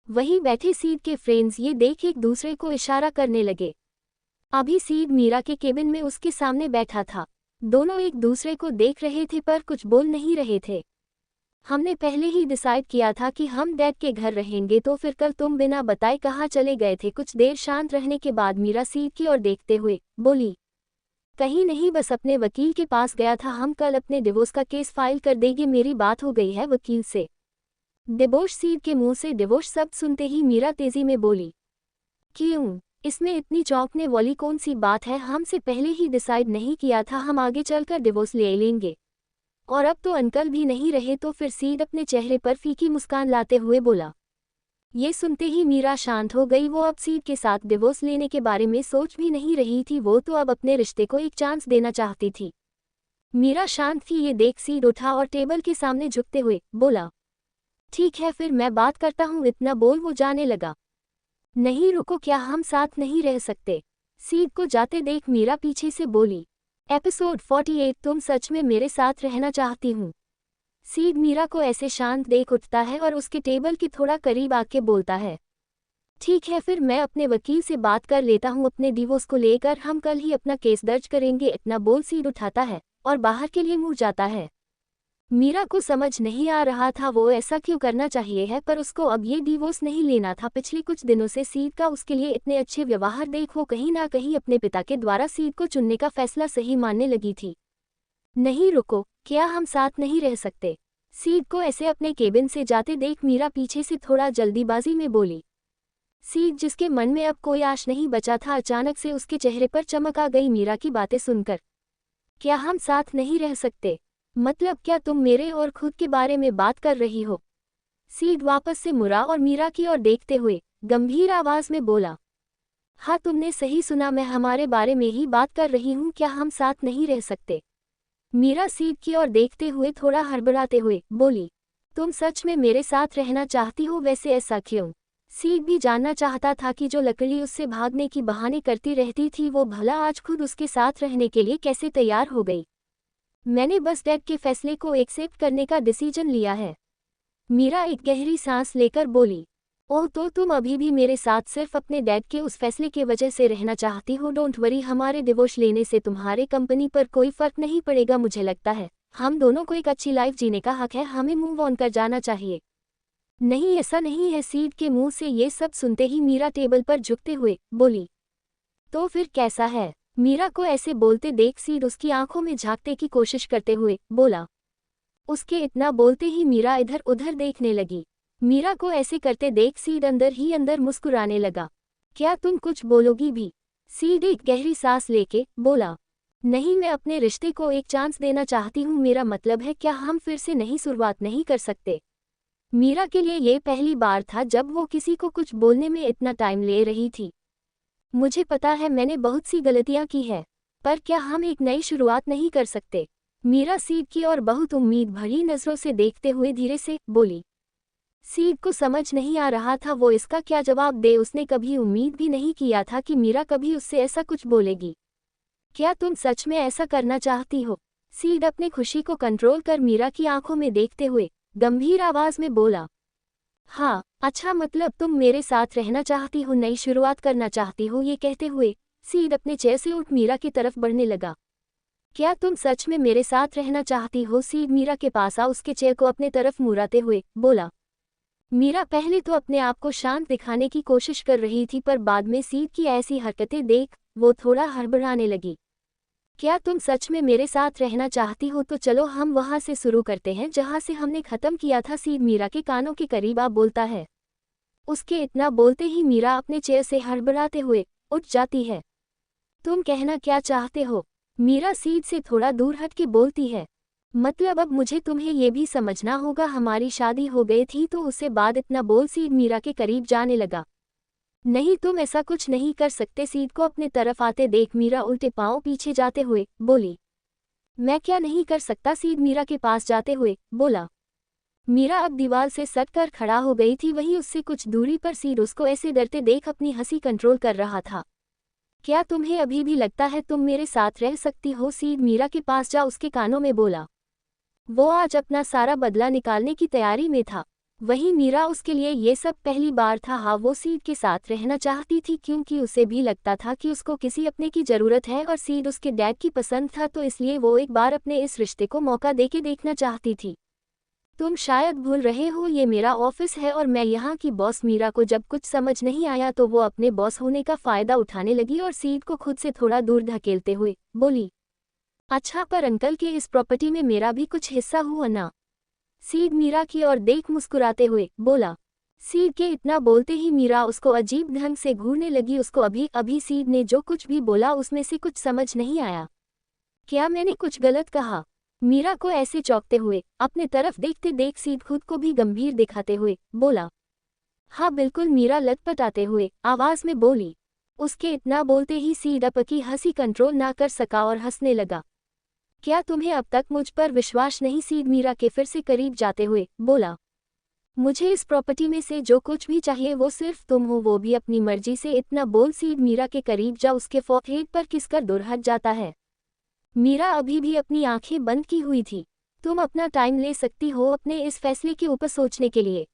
[SPEAKER 1] वहीं बैठे सीड के फ्रेंड्स ये देख एक दूसरे को इशारा करने लगे। अभी सीड मीरा के केबिन में उसके सामने बैठा था। दोनों एक दूसरे को देख रहे थे पर कुछ बोल नहीं रहे थे। हमने पहले ही डिसाइड किया था कि हम डैड के घर रहेंगे, तो फिर कल तुम बिना बताए कहाँ चले गए थे। कुछ देर शांत रहने के बाद मीरा सीड की ओर देखते हुए बोली। कहीं नहीं, बस अपने वकील के पास गया था। हम कल अपने डिवोर्स का केस फाइल कर देंगे, मेरी बात हो गई है वकील से। डिवोर्स सीड के मुंह से डिवोर्स शब्द सुनते ही मीरा तेजी में बोली, क्यों? इसमें इतनी चौंकने वाली कौन सी बात है? हमसे पहले ही डिसाइड नहीं किया था, हम आगे चलकर डिवोर्स ले लेंगे। और अब तो अंकल भी नहीं रहे। तो फिर सीड अपने चेहरे पर फीकी मुस्कान लाते हुए बोला। ये सुनते ही मीरा शांत हो गई। वो अब सीड के साथ डिवोर्स लेने के बारे में सोच भी नहीं रही थी, वो तो अब अपने रिश्ते को एक चांस देना चाहती थी। मीरा शांत थी। ये देख सीड उठा और टेबल के सामने झुकते हुए बोला, ठीक है फिर मैं बात करता हूँ। इतना बोल वो जाने लगा। नहीं रुको, क्या हम साथ नहीं रह सकते? सीड को जाते देख मीरा पीछे से बोली। एपिसोड 48 तुम सच में मेरे साथ रहना चाहती हूँ? सीड मीरा को ऐसे शांत देख उठता है और उसके टेबल के थोड़ा करीब आके बोलता है, ठीक है फिर मैं अपने वकील से बात कर लेता हूँ। अपने डिवोर्स को लेकर हम कल ही अपना केस दर्ज करेंगे। इतना बोल सीड उठाता है और बाहर के लिए मुड़ जाता है। मीरा को समझ नहीं आ रहा था वो ऐसा क्यों करना चाहिए है, पर उसको अब ये डिवोर्स नहीं लेना था। पिछले कुछ दिनों से सीड का उसके लिए इतने अच्छे व्यवहार देख वो कहीं ना कहीं अपने पिता के द्वारा सीड को चुनने का फैसला सही मानने लगी थी। नहीं रुको, क्या हम साथ नहीं रह सकते? सीड को ऐसे अपने केबिन से जाते देख मीरा पीछे से थोड़ा जल्दीबाजी में बोली। सीड जिसके मन में अब कोई आश नहीं बचा था, अचानक से उसके चेहरे पर चमक आ गई मीरा की बातें सुनकर। क्या हम साथ नहीं रह सकते? मतलब क्या तुम मेरे और खुद के बारे में बात कर रही हो? सीड वापस से मुड़ा और मीरा की ओर देखते हुए गंभीर आवाज में बोला, हाँ तुमने सही सुना, मैं हमारे बारे में ही बात कर रही हूँ। क्या हम साथ नहीं रह सकते? मीरा सीड की ओर देखते हुए थोड़ा हड़बड़ाते हुए बोली, तुम सच में मेरे साथ रहना चाहती हो? वैसे ऐसा क्यों? सीड भी जानना चाहता था कि जो लकड़ी उससे भागने की बहाने करती रहती थी वो भला आज खुद उसके साथ रहने के लिए कैसे तैयार हो गई। मैंने बस डैड के फैसले को एक्सेप्ट करने का डिसीजन लिया है। मीरा एक गहरी सांस लेकर बोली, ओह तो तुम अभी भी मेरे साथ सिर्फ अपने डैड के उस फैसले की वजह से रहना चाहती हो? डोंट वरी, हमारे डिवोर्स लेने से तुम्हारे कंपनी पर कोई फर्क नहीं पड़ेगा। मुझे लगता है हम दोनों को एक अच्छी लाइफ जीने का हक है, हमें मूव ऑन कर जाना चाहिए। नहीं ऐसा नहीं है। सीड के मुंह से ये सब सुनते ही मीरा टेबल पर झुकते हुए बोली, तो फिर कैसा है? मीरा को ऐसे बोलते देख सीड उसकी आंखों में झांकने की कोशिश करते हुए बोला। उसके इतना बोलते ही मीरा इधर उधर देखने लगी। मीरा को ऐसे करते देख सीड अंदर ही अंदर मुस्कुराने लगा। क्या तुम कुछ बोलोगी भी? सीड एक गहरी सांस लेके बोला, नहीं मैं अपने रिश्ते को एक चांस देना चाहती हूँ। मेरा मतलब है क्या हम फिर से नहीं शुरुआत नहीं कर सकते? मीरा के लिए ये पहली बार था जब वो किसी को कुछ बोलने में इतना टाइम ले रही थी। मुझे पता है मैंने बहुत सी गलतियां की है, पर क्या हम एक नई शुरुआत नहीं कर सकते? मीरा सीड की ओर बहुत उम्मीद भरी नजरों से देखते हुए धीरे से बोली। सीड को समझ नहीं आ रहा था वो इसका क्या जवाब दे। उसने कभी उम्मीद भी नहीं किया था कि मीरा कभी उससे ऐसा कुछ बोलेगी। क्या तुम सच में ऐसा करना चाहती हो? सीड अपनी खुशी को कंट्रोल कर मीरा की आंखों में देखते हुए गंभीर आवाज में बोला, हाँ अच्छा मतलब तुम मेरे साथ रहना चाहती हो, नई शुरुआत करना चाहती हो? ये कहते हुए सीड अपने चेयर से उठ मीरा की तरफ बढ़ने लगा। क्या तुम सच में मेरे साथ रहना चाहती हो? सीड मीरा के पास आ उसके चेयर को अपने तरफ मुड़ाते हुए बोला। मीरा पहले तो अपने आप को शांत दिखाने की कोशिश कर रही थी, पर बाद में सीड की ऐसी हरकतें देख वो थोड़ा हड़बड़ाने लगी। क्या तुम सच में मेरे साथ रहना चाहती हो? तो चलो हम वहां से शुरू करते हैं जहां से हमने खत्म किया था। सीड मीरा के कानों के करीब आ बोलता है। उसके इतना बोलते ही मीरा अपने चेयर से हड़बड़ाते हुए उठ जाती है। तुम कहना क्या चाहते हो? मीरा सीड से थोड़ा दूर हट के बोलती है। मतलब अब मुझे तुम्हें ये भी समझना होगा, हमारी शादी हो गई थी तो उससे बाद इतना बोल सीड मीरा के करीब जाने लगा। नहीं तुम ऐसा कुछ नहीं कर सकते। सीड को अपने तरफ आते देख मीरा उल्टे पांव पीछे जाते हुए बोली। मैं क्या नहीं कर सकता? सीड मीरा के पास जाते हुए बोला। मीरा अब दीवार से सट कर खड़ा हो गई थी, वहीं उससे कुछ दूरी पर सीड उसको ऐसे डरते देख अपनी हंसी कंट्रोल कर रहा था। क्या तुम्हें अभी भी लगता है तुम मेरे साथ रह सकती हो? सीड मीरा के पास जा उसके कानों में बोला। वो आज अपना सारा बदला निकालने की तैयारी में था। वहीं मीरा उसके लिए ये सब पहली बार था। हाँ वो सीड के साथ रहना चाहती थी क्योंकि उसे भी लगता था कि उसको किसी अपने की जरूरत है और सीड उसके डैड की पसंद था, तो इसलिए वो एक बार अपने इस रिश्ते को मौका देके देखना चाहती थी। तुम शायद भूल रहे हो ये मेरा ऑफिस है और मैं यहाँ की बॉस। मीरा को जब कुछ समझ नहीं आया तो वो अपने बॉस होने का फायदा उठाने लगी और सीड को खुद से थोड़ा दूर धकेलते हुए बोली, अच्छा पर अंकल के इस प्रॉपर्टी में मेरा भी कुछ हिस्सा हुआ ना? सीड मीरा की ओर देख मुस्कुराते हुए बोला। सीड के इतना बोलते ही मीरा उसको अजीब ढंग से घूरने लगी। उसको अभी अभी सीड ने जो कुछ भी बोला उसमें से कुछ समझ नहीं आया। क्या मैंने कुछ गलत कहा? मीरा को ऐसे चौंकते हुए अपने तरफ देखते देख सीड खुद को भी गंभीर दिखाते हुए बोला। हाँ बिल्कुल, मीरा लटपटाते हुए आवाज में बोली। उसके इतना बोलते ही सीड अपनी हंसी कंट्रोल ना कर सका और हंसने लगा। क्या तुम्हें अब तक मुझ पर विश्वास नहीं? सीड मीरा के फिर से करीब जाते हुए बोला। मुझे इस प्रॉपर्टी में से जो कुछ भी चाहिए वो सिर्फ तुम हो, वो भी अपनी मर्जी से। इतना बोल सीड मीरा के करीब जा उसके फोरहेड पर किसकर दूर हट जाता है। मीरा अभी भी अपनी आंखें बंद की हुई थी। तुम अपना टाइम ले सकती हो अपने इस फैसले के ऊपर सोचने के लिए।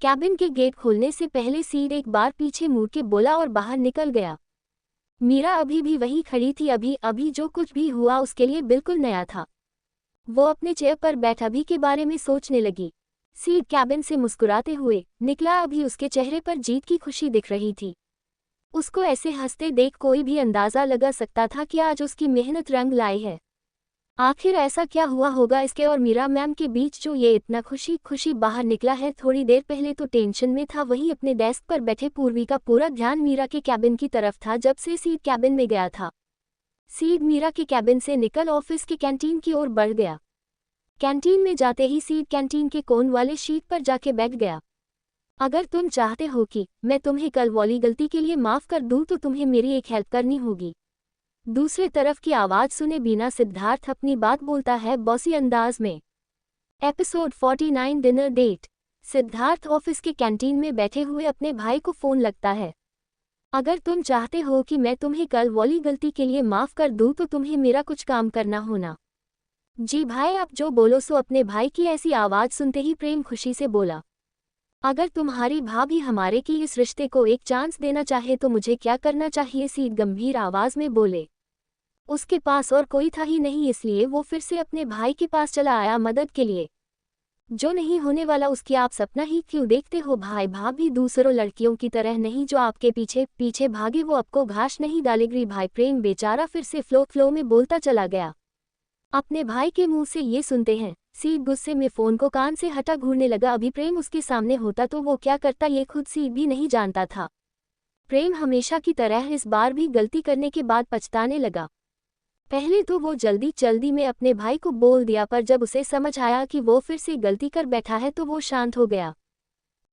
[SPEAKER 1] कैबिन के गेट खोलने से पहले सीड एक बार पीछे मुड़ के बोला और बाहर निकल गया। मीरा अभी भी वहीं खड़ी थी। अभी अभी जो कुछ भी हुआ उसके लिए बिल्कुल नया था। वो अपने चेयर पर बैठा भी के बारे में सोचने लगी। सीड कैबिन से मुस्कुराते हुए निकला। अभी उसके चेहरे पर जीत की खुशी दिख रही थी। उसको ऐसे हंसते देख कोई भी अंदाजा लगा सकता था कि आज उसकी मेहनत रंग लाई है। आखिर ऐसा क्या हुआ होगा इसके और मीरा मैम के बीच जो ये इतना खुशी खुशी बाहर निकला है। थोड़ी देर पहले तो टेंशन में था। वहीं अपने डेस्क पर बैठे पूर्वी का पूरा ध्यान मीरा के कैबिन की तरफ था जब से सीड कैबिन में गया था। सीड मीरा के कैबिन से निकल ऑफिस के कैंटीन की ओर बढ़ गया। कैंटीन में जाते ही सीड कैंटीन के कोन वाले शीट पर जाके बैठ गया। अगर तुम चाहते हो कि मैं तुम्हें कल वाली गलती के लिए माफ कर दूं तो तुम्हें मेरी एक हेल्प करनी होगी। दूसरे तरफ की आवाज सुने बिना सिद्धार्थ अपनी बात बोलता है बॉसी अंदाज में। Episode 49 dinner date. Siddharth office के कैंटीन में बैठे हुए अपने भाई को फोन लगता है। अगर तुम चाहते हो कि मैं तुम्हें कल वाली गलती के लिए माफ कर दूं तो तुम्हें मेरा कुछ काम करना होना। जी भाई, आप जो बोलो सो। अपने भाई की ऐसी आवाज सुनते ही प्रेम खुशी से बोला। अगर तुम्हारी भाभी हमारे की इस रिश्ते को एक चांस देना चाहे तो मुझे क्या करना चाहिए? सीड गंभीर आवाज में बोले। उसके पास और कोई था ही नहीं, इसलिए वो फिर से अपने भाई के पास चला आया मदद के लिए। जो नहीं होने वाला उसकी आप सपना ही क्यों देखते हो? भाई भाभी दूसरों लड़कियों की तरह नहीं जो आपके पीछे पीछे भागे, वो आपको घास नहीं डालेगी। भाई प्रेम बेचारा फिर से फ्लो में बोलता चला गया। अपने भाई के मुंह से ये सुनते हैं सीड गुस्से में फोन को कान से हटा घूरने लगा। अभी प्रेम उसके सामने होता तो वो क्या करता ये खुद सीड भी नहीं जानता था। प्रेम हमेशा की तरह इस बार भी गलती करने के बाद पछताने लगा। पहले तो वो जल्दी में अपने भाई को बोल दिया, पर जब उसे समझ आया कि वो फिर से गलती कर बैठा है तो वो शांत हो गया।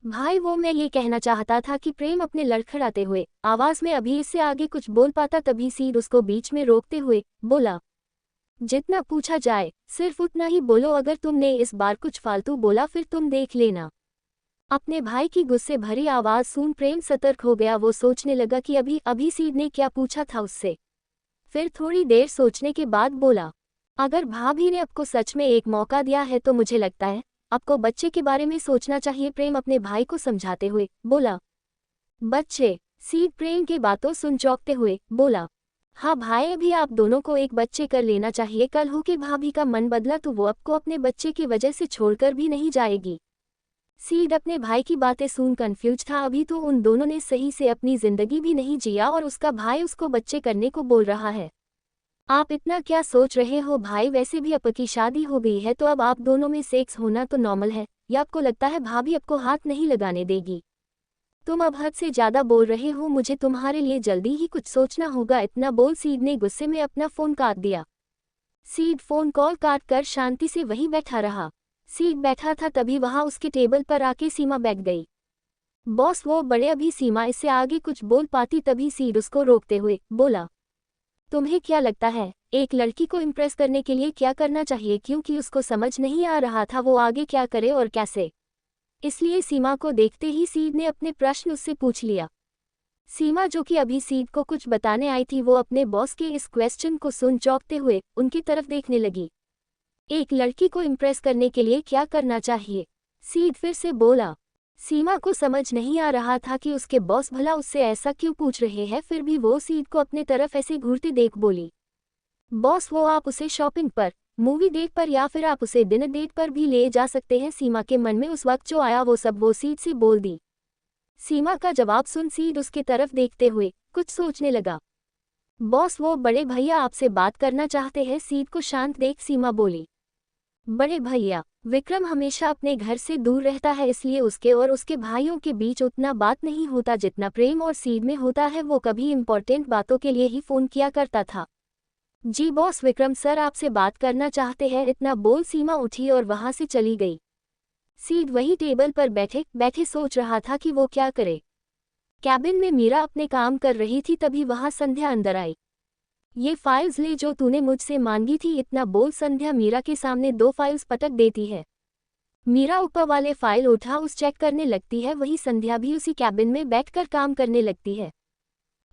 [SPEAKER 1] भाई वो मैं ये कहना चाहता था कि प्रेम अपने लड़खड़ाते हुए आवाज में अभी इससे आगे कुछ बोल पाता तभी सीड उसको बीच में रोकते हुए बोला। जितना पूछा जाए सिर्फ उतना ही बोलो। अगर तुमने इस बार कुछ फालतू बोला फिर तुम देख लेना। अपने भाई की गुस्से भरी आवाज सुन प्रेम सतर्क हो गया। वो सोचने लगा कि अभी सीड ने क्या पूछा था उससे। फिर थोड़ी देर सोचने के बाद बोला, अगर भाभी ने आपको सच में एक मौका दिया है तो मुझे लगता है आपको बच्चे के बारे में सोचना चाहिए। प्रेम अपने भाई को समझाते हुए बोला। बच्चे? सीड प्रेम के बातों सुन चौंकते हुए बोला। हाँ भाई, अभी आप दोनों को एक बच्चे कर लेना चाहिए। कल हो के भाभी का मन बदला तो वो आपको अपने बच्चे की वजह से छोड़कर भी नहीं जाएगी। सीड अपने भाई की बातें सुन कंफ्यूज था। अभी तो उन दोनों ने सही से अपनी जिंदगी भी नहीं जिया और उसका भाई उसको बच्चे करने को बोल रहा है। आप इतना क्या सोच रहे हो भाई? वैसे भी आपकी शादी हो गई है तो अब आप दोनों में सेक्स होना तो नॉर्मल है। या आपको लगता है भाभी आपको हाथ नहीं लगाने देगी? तुम अब हद से ज्यादा बोल रहे हो। मुझे तुम्हारे लिए जल्दी ही कुछ सोचना होगा। इतना बोल सीड ने गुस्से में अपना फोन काट दिया। सीड फोन कॉल काट कर शांति से वहीं बैठा रहा। सीड बैठा था तभी वहां उसके टेबल पर आके सीमा बैठ गई। बॉस वो बड़े। अभी सीमा इससे आगे कुछ बोल पाती तभी सीड उसको रोकते हुए बोला। तुम्हें क्या लगता है एक लड़की को इम्प्रेस करने के लिए क्या करना चाहिए? क्योंकि उसको समझ नहीं आ रहा था वो आगे क्या करे और कैसे। इसलिए सीमा को देखते ही सीड ने अपने प्रश्न उससे पूछ लिया। सीमा जो कि अभी सीड को कुछ बताने आई थी वो अपने बॉस के इस क्वेश्चन को सुन चौंकते हुए उनकी तरफ देखने लगी। एक लड़की को इम्प्रेस करने के लिए क्या करना चाहिए? सीड फिर से बोला। सीमा को समझ नहीं आ रहा था कि उसके बॉस भला उससे ऐसा क्यों पूछ रहे हैं। फिर भी वो सीड को अपने तरफ ऐसे घूरते देख बोली। बॉस वो आप उसे शॉपिंग पर, मूवी डेट पर या फिर आप उसे डिनर डेट पर भी ले जा सकते हैं। सीमा के मन में उस वक्त जो आया वो सब वो सीड से बोल दी। सीमा का जवाब सुन सीड उसके तरफ देखते हुए कुछ सोचने लगा। बॉस वो बड़े भैया आपसे बात करना चाहते हैं। सीड को शांत देख सीमा बोली। बड़े भैया विक्रम हमेशा अपने घर से दूर रहता है, इसलिए उसके और उसके भाइयों के बीच उतना बात नहीं होता जितना प्रेम और सीड में होता है। वो कभी इम्पोर्टेंट बातों के लिए ही फ़ोन किया करता था। जी बॉस, विक्रम सर आपसे बात करना चाहते हैं, इतना बोल सीमा उठी और वहां से चली गई। सीड वही टेबल पर बैठे बैठे सोच रहा था कि वो क्या करे। कैबिन में मीरा अपने काम कर रही थी, तभी वहां संध्या अंदर आई। ये फाइल्स ले जो तूने मुझसे मांगी थी, इतना बोल संध्या मीरा के सामने 2 फाइल्स पटक देती है। मीरा ऊपर वाले फाइल उठा उस चेक करने लगती है, वही संध्या भी उसी कैबिन में बैठकर काम करने लगती है।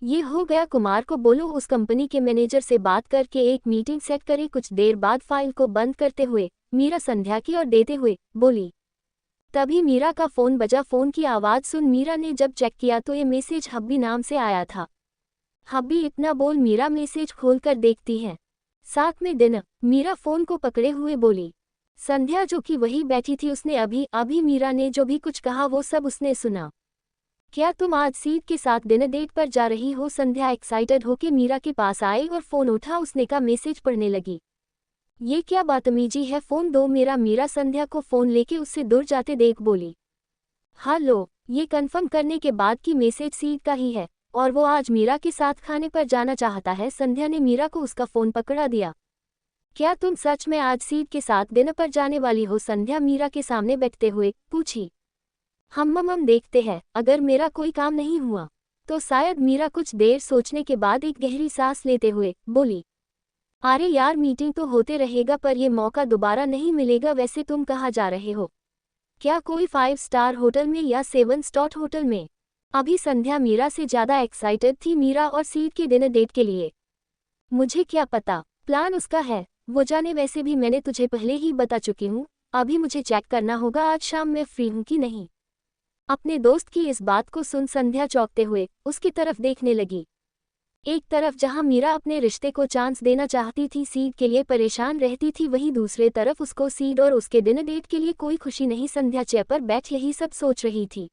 [SPEAKER 1] ये हो गया, कुमार को बोलो उस कंपनी के मैनेजर से बात करके एक मीटिंग सेट करे। कुछ देर बाद फाइल को बंद करते हुए मीरा संध्या की ओर देते हुए बोली। तभी मीरा का फोन बजा। फोन की आवाज़ सुन मीरा ने जब चेक किया तो ये मैसेज हब्बी नाम से आया था। हब्बी इतना बोल मीरा मैसेज खोलकर देखती है। 7 में दिन। मीरा फोन को पकड़े हुए बोली। संध्या जो कि वही बैठी थी, उसने अभी मीरा ने जो भी कुछ कहा वो सब उसने सुना। क्या तुम आज सीड के साथ डिनर डेट पर जा रही हो? संध्या एक्साइटेड होकर मीरा के पास आई और फोन उठा, उसने का मैसेज पढ़ने लगी। ये क्या बदतमीजी है, फोन दो मेरा। मीरा संध्या को फोन लेके उससे दूर जाते देख बोली। हेलो, ये कंफर्म करने के बाद कि मैसेज सीड का ही है और वो आज मीरा के साथ खाने पर जाना चाहता है। संध्या ने मीरा को उसका फोन पकड़ा दिया। क्या तुम सच में आज सीड के साथ डिनर पर जाने वाली हो? संध्या मीरा के सामने बैठते हुए पूछी। हम देखते हैं, अगर मेरा कोई काम नहीं हुआ तो शायद। मीरा कुछ देर सोचने के बाद एक गहरी सांस लेते हुए बोली। अरे यार, मीटिंग तो होते रहेगा पर ये मौका दोबारा नहीं मिलेगा। वैसे तुम कहाँ जा रहे हो? क्या कोई 5 स्टार होटल में या 7 स्टार होटल में? अभी संध्या मीरा से ज़्यादा एक्साइटेड थी मीरा और सीड के डिनर डेट के लिए। मुझे क्या पता, प्लान उसका है, वो जाने। वैसे भी मैंने तुझे पहले ही बता चुकी हूँ। अभी मुझे चेक करना होगा आज शाम मैं फ्री हूँ कि नहीं। अपने दोस्त की इस बात को सुन संध्या चौंकते हुए उसकी तरफ देखने लगी। एक तरफ जहां मीरा अपने रिश्ते को चांस देना चाहती थी, सीड के लिए परेशान रहती थी, वहीं दूसरे तरफ उसको सीड और उसके डिनर डेट के लिए कोई खुशी नहीं। संध्या चेयर पर बैठ यही सब सोच रही थी।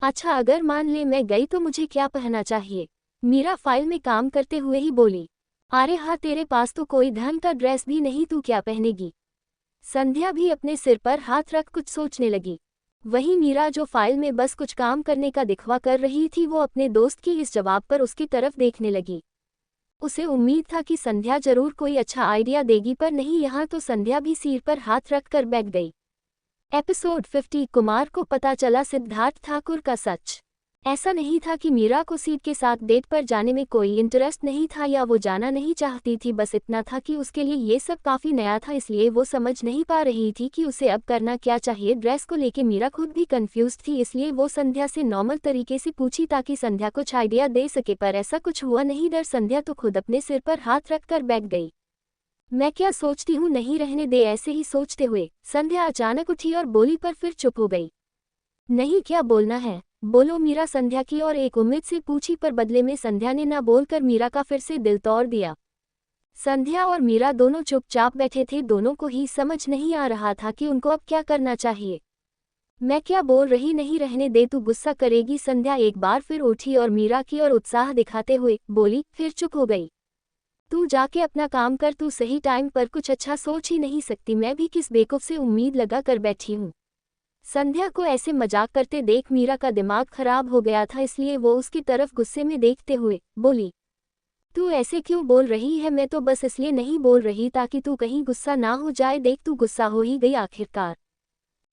[SPEAKER 1] अच्छा, अगर मान ले मैं गई तो मुझे क्या पहनना चाहिए? मीरा फाइल में काम करते हुए ही बोली। अरे हाँ, तेरे पास तो कोई ढंग का ड्रेस भी नहीं, तू क्या पहनेगी? संध्या भी अपने सिर पर हाथ रख कुछ सोचने लगी। वहीं मीरा जो फाइल में बस कुछ काम करने का दिखवा कर रही थी, वो अपने दोस्त की इस जवाब पर उसकी तरफ देखने लगी। उसे उम्मीद था कि संध्या जरूर कोई अच्छा आइडिया देगी, पर नहीं, यहाँ तो संध्या भी सिर पर हाथ रख कर बैठ गई। एपिसोड 50। कुमार को पता चला सिद्धार्थ ठाकुर का सच। ऐसा नहीं था कि मीरा को सीड के साथ डेट पर जाने में कोई इंटरेस्ट नहीं था या वो जाना नहीं चाहती थी। बस इतना था कि उसके लिए ये सब काफ़ी नया था, इसलिए वो समझ नहीं पा रही थी कि उसे अब करना क्या चाहिए। ड्रेस को लेके मीरा खुद भी कंफ्यूज थी, इसलिए वो संध्या से नॉर्मल तरीके से पूछी ताकि संध्या कुछ आइडिया दे सके, पर ऐसा कुछ हुआ नहीं। डर संध्या तो खुद अपने सिर पर हाथ रख कर बैठ गई। मैं क्या सोचती हूँ, नहीं रहने दे। ऐसे ही सोचते हुए संध्या अचानक उठी और बोली, पर फिर चुप हो गई। नहीं, क्या बोलना है? बोलो। मीरा संध्या की और एक उम्मीद से पूछी, पर बदले में संध्या ने ना बोलकर मीरा का फिर से दिल तोड़ दिया। संध्या और मीरा दोनों चुपचाप बैठे थे। दोनों को ही समझ नहीं आ रहा था कि उनको अब क्या करना चाहिए। मैं क्या बोल रही, नहीं रहने दे, तू गुस्सा करेगी। संध्या एक बार फिर उठी और मीरा की ओर उत्साह दिखाते हुए बोली, फिर चुप हो गई। तू जाके अपना काम कर, तू सही टाइम पर कुछ अच्छा सोच ही नहीं सकती। मैं भी किस बेवकूफ से उम्मीद लगा कर बैठी हूँ। संध्या को ऐसे मजाक करते देख मीरा का दिमाग खराब हो गया था, इसलिए वो उसकी तरफ गुस्से में देखते हुए बोली। तू ऐसे क्यों बोल रही है? मैं तो बस इसलिए नहीं बोल रही ताकि तू कहीं गुस्सा ना हो जाए। देख, तू गुस्सा हो ही गई आखिरकार।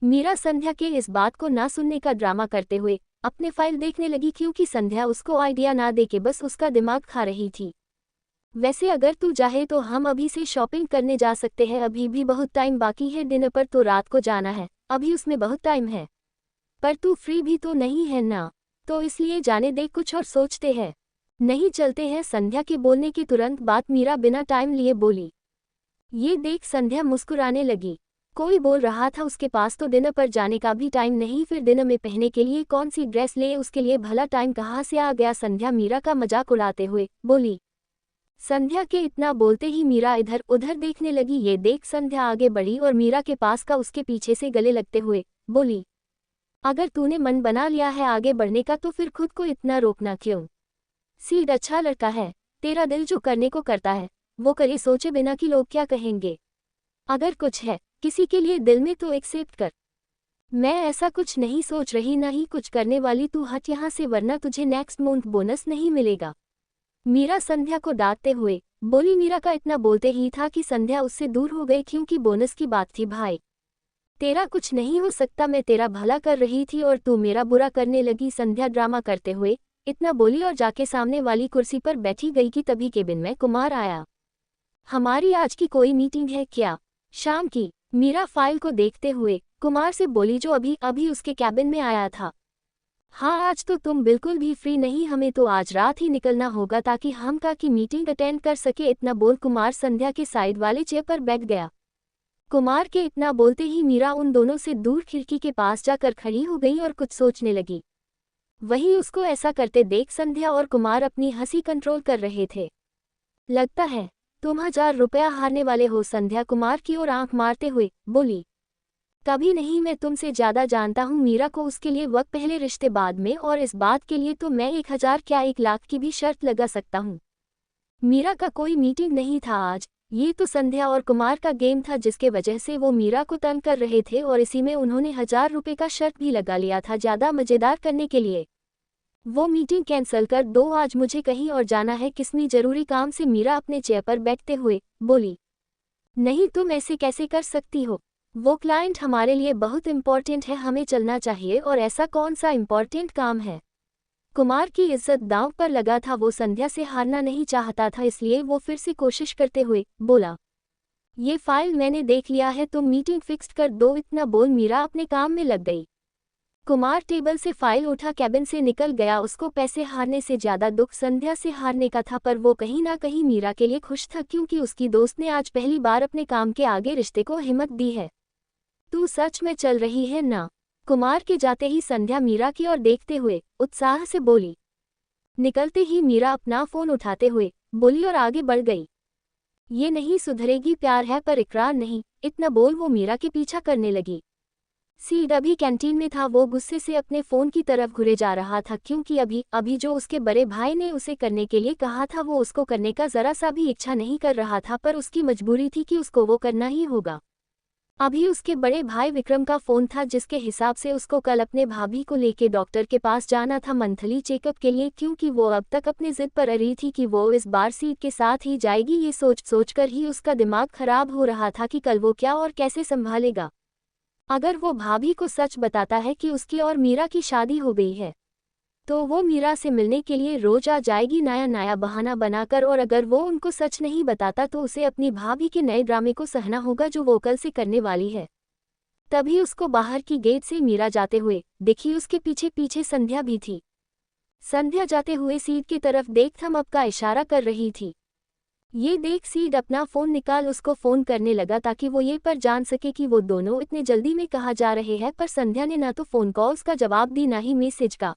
[SPEAKER 1] मीरा संध्या के इस बात को ना सुनने का ड्रामा करते हुए अपने फाइल देखने लगी, क्योंकि संध्या उसको आइडिया ना देके बस उसका दिमाग खा रही थी। वैसे अगर तू चाहे तो हम अभी से शॉपिंग करने जा सकते हैं, अभी भी बहुत टाइम बाकी है। डिनर पर तो रात को जाना है, अभी उसमें बहुत टाइम है। पर तू फ्री भी तो नहीं है ना, तो इसलिए जाने दे, कुछ और सोचते हैं। नहीं, चलते हैं। संध्या के बोलने की तुरंत बाद मीरा बिना टाइम लिए बोली। ये देख संध्या मुस्कुराने लगी। कोई बोल रहा था उसके पास तो डिनर पर जाने का भी टाइम नहीं, फिर डिनर में पहनने के लिए कौन सी ड्रेस ले, उसके लिए भला टाइम कहाँ से आ गया? संध्या मीरा का मजाक उड़ाते हुए बोली। संध्या के इतना बोलते ही मीरा इधर उधर देखने लगी। ये देख संध्या आगे बढ़ी और मीरा के पास का उसके पीछे से गले लगते हुए बोली। अगर तूने मन बना लिया है आगे बढ़ने का तो फिर खुद को इतना रोकना क्यों? सीड अच्छा लड़का है, तेरा दिल जो करने को करता है वो करे, सोचे बिना कि लोग क्या कहेंगे। अगर कुछ है किसी के लिए दिल में तो एक्सेप्ट कर। मैं ऐसा कुछ नहीं सोच रही, ना ही कुछ करने वाली। तू हट यहाँ से वरना तुझे नेक्स्ट मंथ बोनस नहीं मिलेगा। मीरा संध्या को डांटते हुए बोली। मीरा का इतना बोलते ही था कि संध्या उससे दूर हो गई, क्योंकि बोनस की बात थी। भाई तेरा कुछ नहीं हो सकता, मैं तेरा भला कर रही थी और तू मेरा बुरा करने लगी। संध्या ड्रामा करते हुए इतना बोली और जाके सामने वाली कुर्सी पर बैठी गई कि तभी केबिन में कुमार आया। हमारी आज की कोई मीटिंग है क्या? शाम की। मीरा फाइल को देखते हुए कुमार से बोली, जो अभी अभी उसके कैबिन में आया था। हाँ, आज तो तुम बिल्कुल भी फ्री नहीं, हमें तो आज रात ही निकलना होगा ताकि हम का की मीटिंग अटेंड कर सके। इतना बोल कुमार संध्या के साइड वाले चेयर पर बैठ गया। कुमार के इतना बोलते ही मीरा उन दोनों से दूर खिड़की के पास जाकर खड़ी हो गई और कुछ सोचने लगी। वहीं उसको ऐसा करते देख संध्या और कुमार अपनी हंसी कंट्रोल कर रहे थे। लगता है तुम 1000 रुपया हारने वाले हो, संध्या कुमार की ओर आंख मारते हुए बोली। कभी नहीं, मैं तुमसे ज्यादा जानता हूँ मीरा को। उसके लिए वक्त पहले, रिश्ते बाद में, और इस बात के लिए तो मैं 1000 क्या 1 लाख की भी शर्त लगा सकता हूँ। मीरा का कोई मीटिंग नहीं था आज, ये तो संध्या और कुमार का गेम था जिसके वजह से वो मीरा को तंग कर रहे थे और इसी में उन्होंने 1000 रुपये का शर्त भी लगा लिया था ज्यादा मजेदार करने के लिए। वो मीटिंग कैंसिल कर दो, आज मुझे कहीं और जाना है किसी जरूरी काम से। मीरा अपने चेयर पर बैठते हुए बोली। नहीं, तुम ऐसे कैसे कर सकती हो? वो क्लाइंट हमारे लिए बहुत इम्पोर्टेंट है, हमें चलना चाहिए। और ऐसा कौन सा इम्पोर्टेंट काम है? कुमार की इज्जत दांव पर लगा था, वो संध्या से हारना नहीं चाहता था, इसलिए वो फिर से कोशिश करते हुए बोला। ये फाइल मैंने देख लिया है, तुम मीटिंग फिक्स्ड कर दो। इतना बोल मीरा अपने काम में लग गई। कुमार टेबल से फाइल उठा कैबिन से निकल गया। उसको पैसे हारने से ज्यादा दुख संध्या से हारने का था, पर वो कहीं ना कहीं मीरा के लिए खुश था क्योंकि उसकी दोस्त ने आज पहली बार अपने काम के आगे रिश्ते को हिम्मत दी है। तू सच में चल रही है ना? कुमार के जाते ही संध्या मीरा की ओर देखते हुए उत्साह से बोली। निकलते ही मीरा अपना फोन उठाते हुए बोली और आगे बढ़ गई। ये नहीं सुधरेगी, प्यार है पर इकरार नहीं। इतना बोल वो मीरा के पीछा करने लगी। सीड अभी कैंटीन में था, वो गुस्से से अपने फोन की तरफ घुरे जा रहा था क्योंकि अभी जो उसके बड़े भाई ने उसे करने के लिए कहा था वो उसको करने का जरा सा भी इच्छा नहीं कर रहा था, पर उसकी मजबूरी थी कि उसको वो करना ही होगा। अभी उसके बड़े भाई विक्रम का फोन था जिसके हिसाब से उसको कल अपने भाभी को लेके डॉक्टर के पास जाना था मंथली चेकअप के लिए, क्योंकि वो अब तक अपने जिद पर अड़ी थी कि वो इस बार सीड के साथ ही जाएगी। ये सोच कर ही उसका दिमाग खराब हो रहा था कि कल वो क्या और कैसे संभालेगा। अगर वो भाभी को सच बताता है कि उसकी और मीरा की शादी हो गई है तो वो मीरा से मिलने के लिए रोज आ जाएगी नया नया बहाना बनाकर, और अगर वो उनको सच नहीं बताता तो उसे अपनी भाभी के नए ड्रामे को सहना होगा जो वो कल से करने वाली है। तभी उसको बाहर की गेट से मीरा जाते हुए दिखी, उसके पीछे पीछे संध्या भी थी। संध्या जाते हुए सीट की तरफ देख थम अप का इशारा कर रही थी। ये देख सीड अपना फोन निकाल उसको फोन करने लगा ताकि वो ये पर जान सके कि वो दोनों इतने जल्दी में कहाँ जा रहे हैं, पर संध्या ने ना तो फोन कॉल्स का जवाब दी ना ही मैसेज का।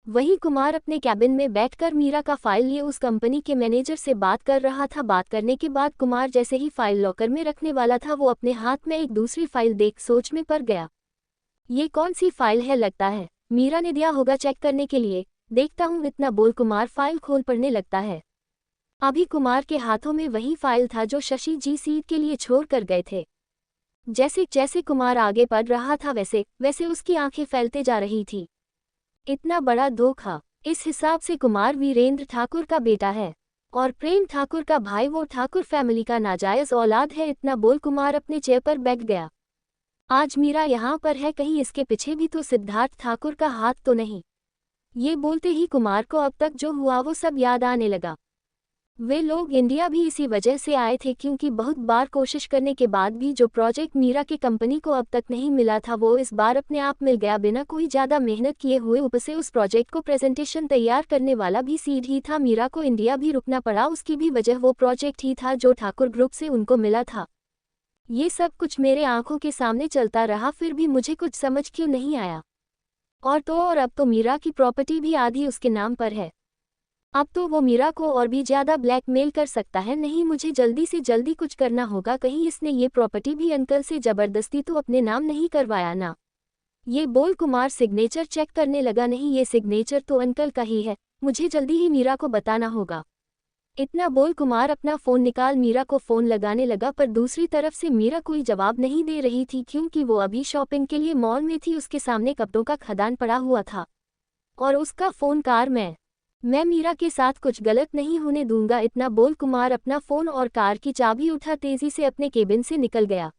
[SPEAKER 1] वहीं कुमार अपने कैबिन में बैठकर मीरा का फाइल लिए उस कंपनी के मैनेजर से बात कर रहा था। बात करने के बाद कुमार जैसे ही फाइल लॉकर में रखने वाला था वो अपने हाथ में एक दूसरी फाइल देख सोच में पड़ गया। ये कौन सी फाइल है? लगता है मीरा ने दिया होगा चेक करने के लिए, देखता हूँ। इतना बोल कुमार फाइल खोल पढ़ने लगता है। अभी कुमार के हाथों में वही फाइल था जो शशि जी सीट के लिए छोड़ कर गए थे। जैसे जैसे कुमार आगे बढ़ रहा था वैसे वैसे उसकी आंखें फैलते जा रही थी। इतना बड़ा धोखा! इस हिसाब से कुमार वीरेंद्र ठाकुर का बेटा है और प्रेम ठाकुर का भाई वो ठाकुर फैमिली का नाजायज औलाद है। इतना बोल कुमार अपने चेयर पर बैठ गया। आज मीरा यहाँ पर है, कहीं इसके पीछे भी तो सिद्धार्थ ठाकुर का हाथ तो नहीं? ये बोलते ही कुमार को अब तक जो हुआ वो सब याद आने लगा। वे लोग इंडिया भी इसी वजह से आए थे क्योंकि बहुत बार कोशिश करने के बाद भी जो प्रोजेक्ट मीरा के कंपनी को अब तक नहीं मिला था वो इस बार अपने आप मिल गया बिना कोई ज़्यादा मेहनत किए हुए। ऊपर से उस प्रोजेक्ट को प्रेजेंटेशन तैयार करने वाला भी सीड ही था। मीरा को इंडिया भी रुकना पड़ा, उसकी भी वजह वो प्रोजेक्ट ही था जो ठाकुर ग्रुप से उनको मिला था। ये सब कुछ मेरे आंखों के सामने चलता रहा, फिर भी मुझे कुछ समझ क्यों नहीं आया। और अब तो मीरा की प्रॉपर्टी भी आधी उसके नाम पर है। अब तो वो मीरा को और भी ज़्यादा ब्लैकमेल कर सकता है। नहीं, मुझे जल्दी से जल्दी कुछ करना होगा, कहीं इसने ये प्रॉपर्टी भी अंकल से ज़बरदस्ती तो अपने नाम नहीं करवाया ना। ये बोल कुमार सिग्नेचर चेक करने लगा। नहीं, ये सिग्नेचर तो अंकल का ही है, मुझे जल्दी ही मीरा को बताना होगा। इतना बोल कुमार अपना फ़ोन निकाल मीरा को फ़ोन लगाने लगा, पर दूसरी तरफ से मीरा कोई जवाब नहीं दे रही थी क्योंकि वो अभी शॉपिंग के लिए मॉल में थी। उसके सामने कपड़ों का खदान पड़ा हुआ था और उसका फ़ोन कार में। मैं मीरा के साथ कुछ गलत नहीं होने दूंगा। इतना बोल कुमार अपना फ़ोन और कार की चाबी उठा तेज़ी से अपने केबिन से निकल गया।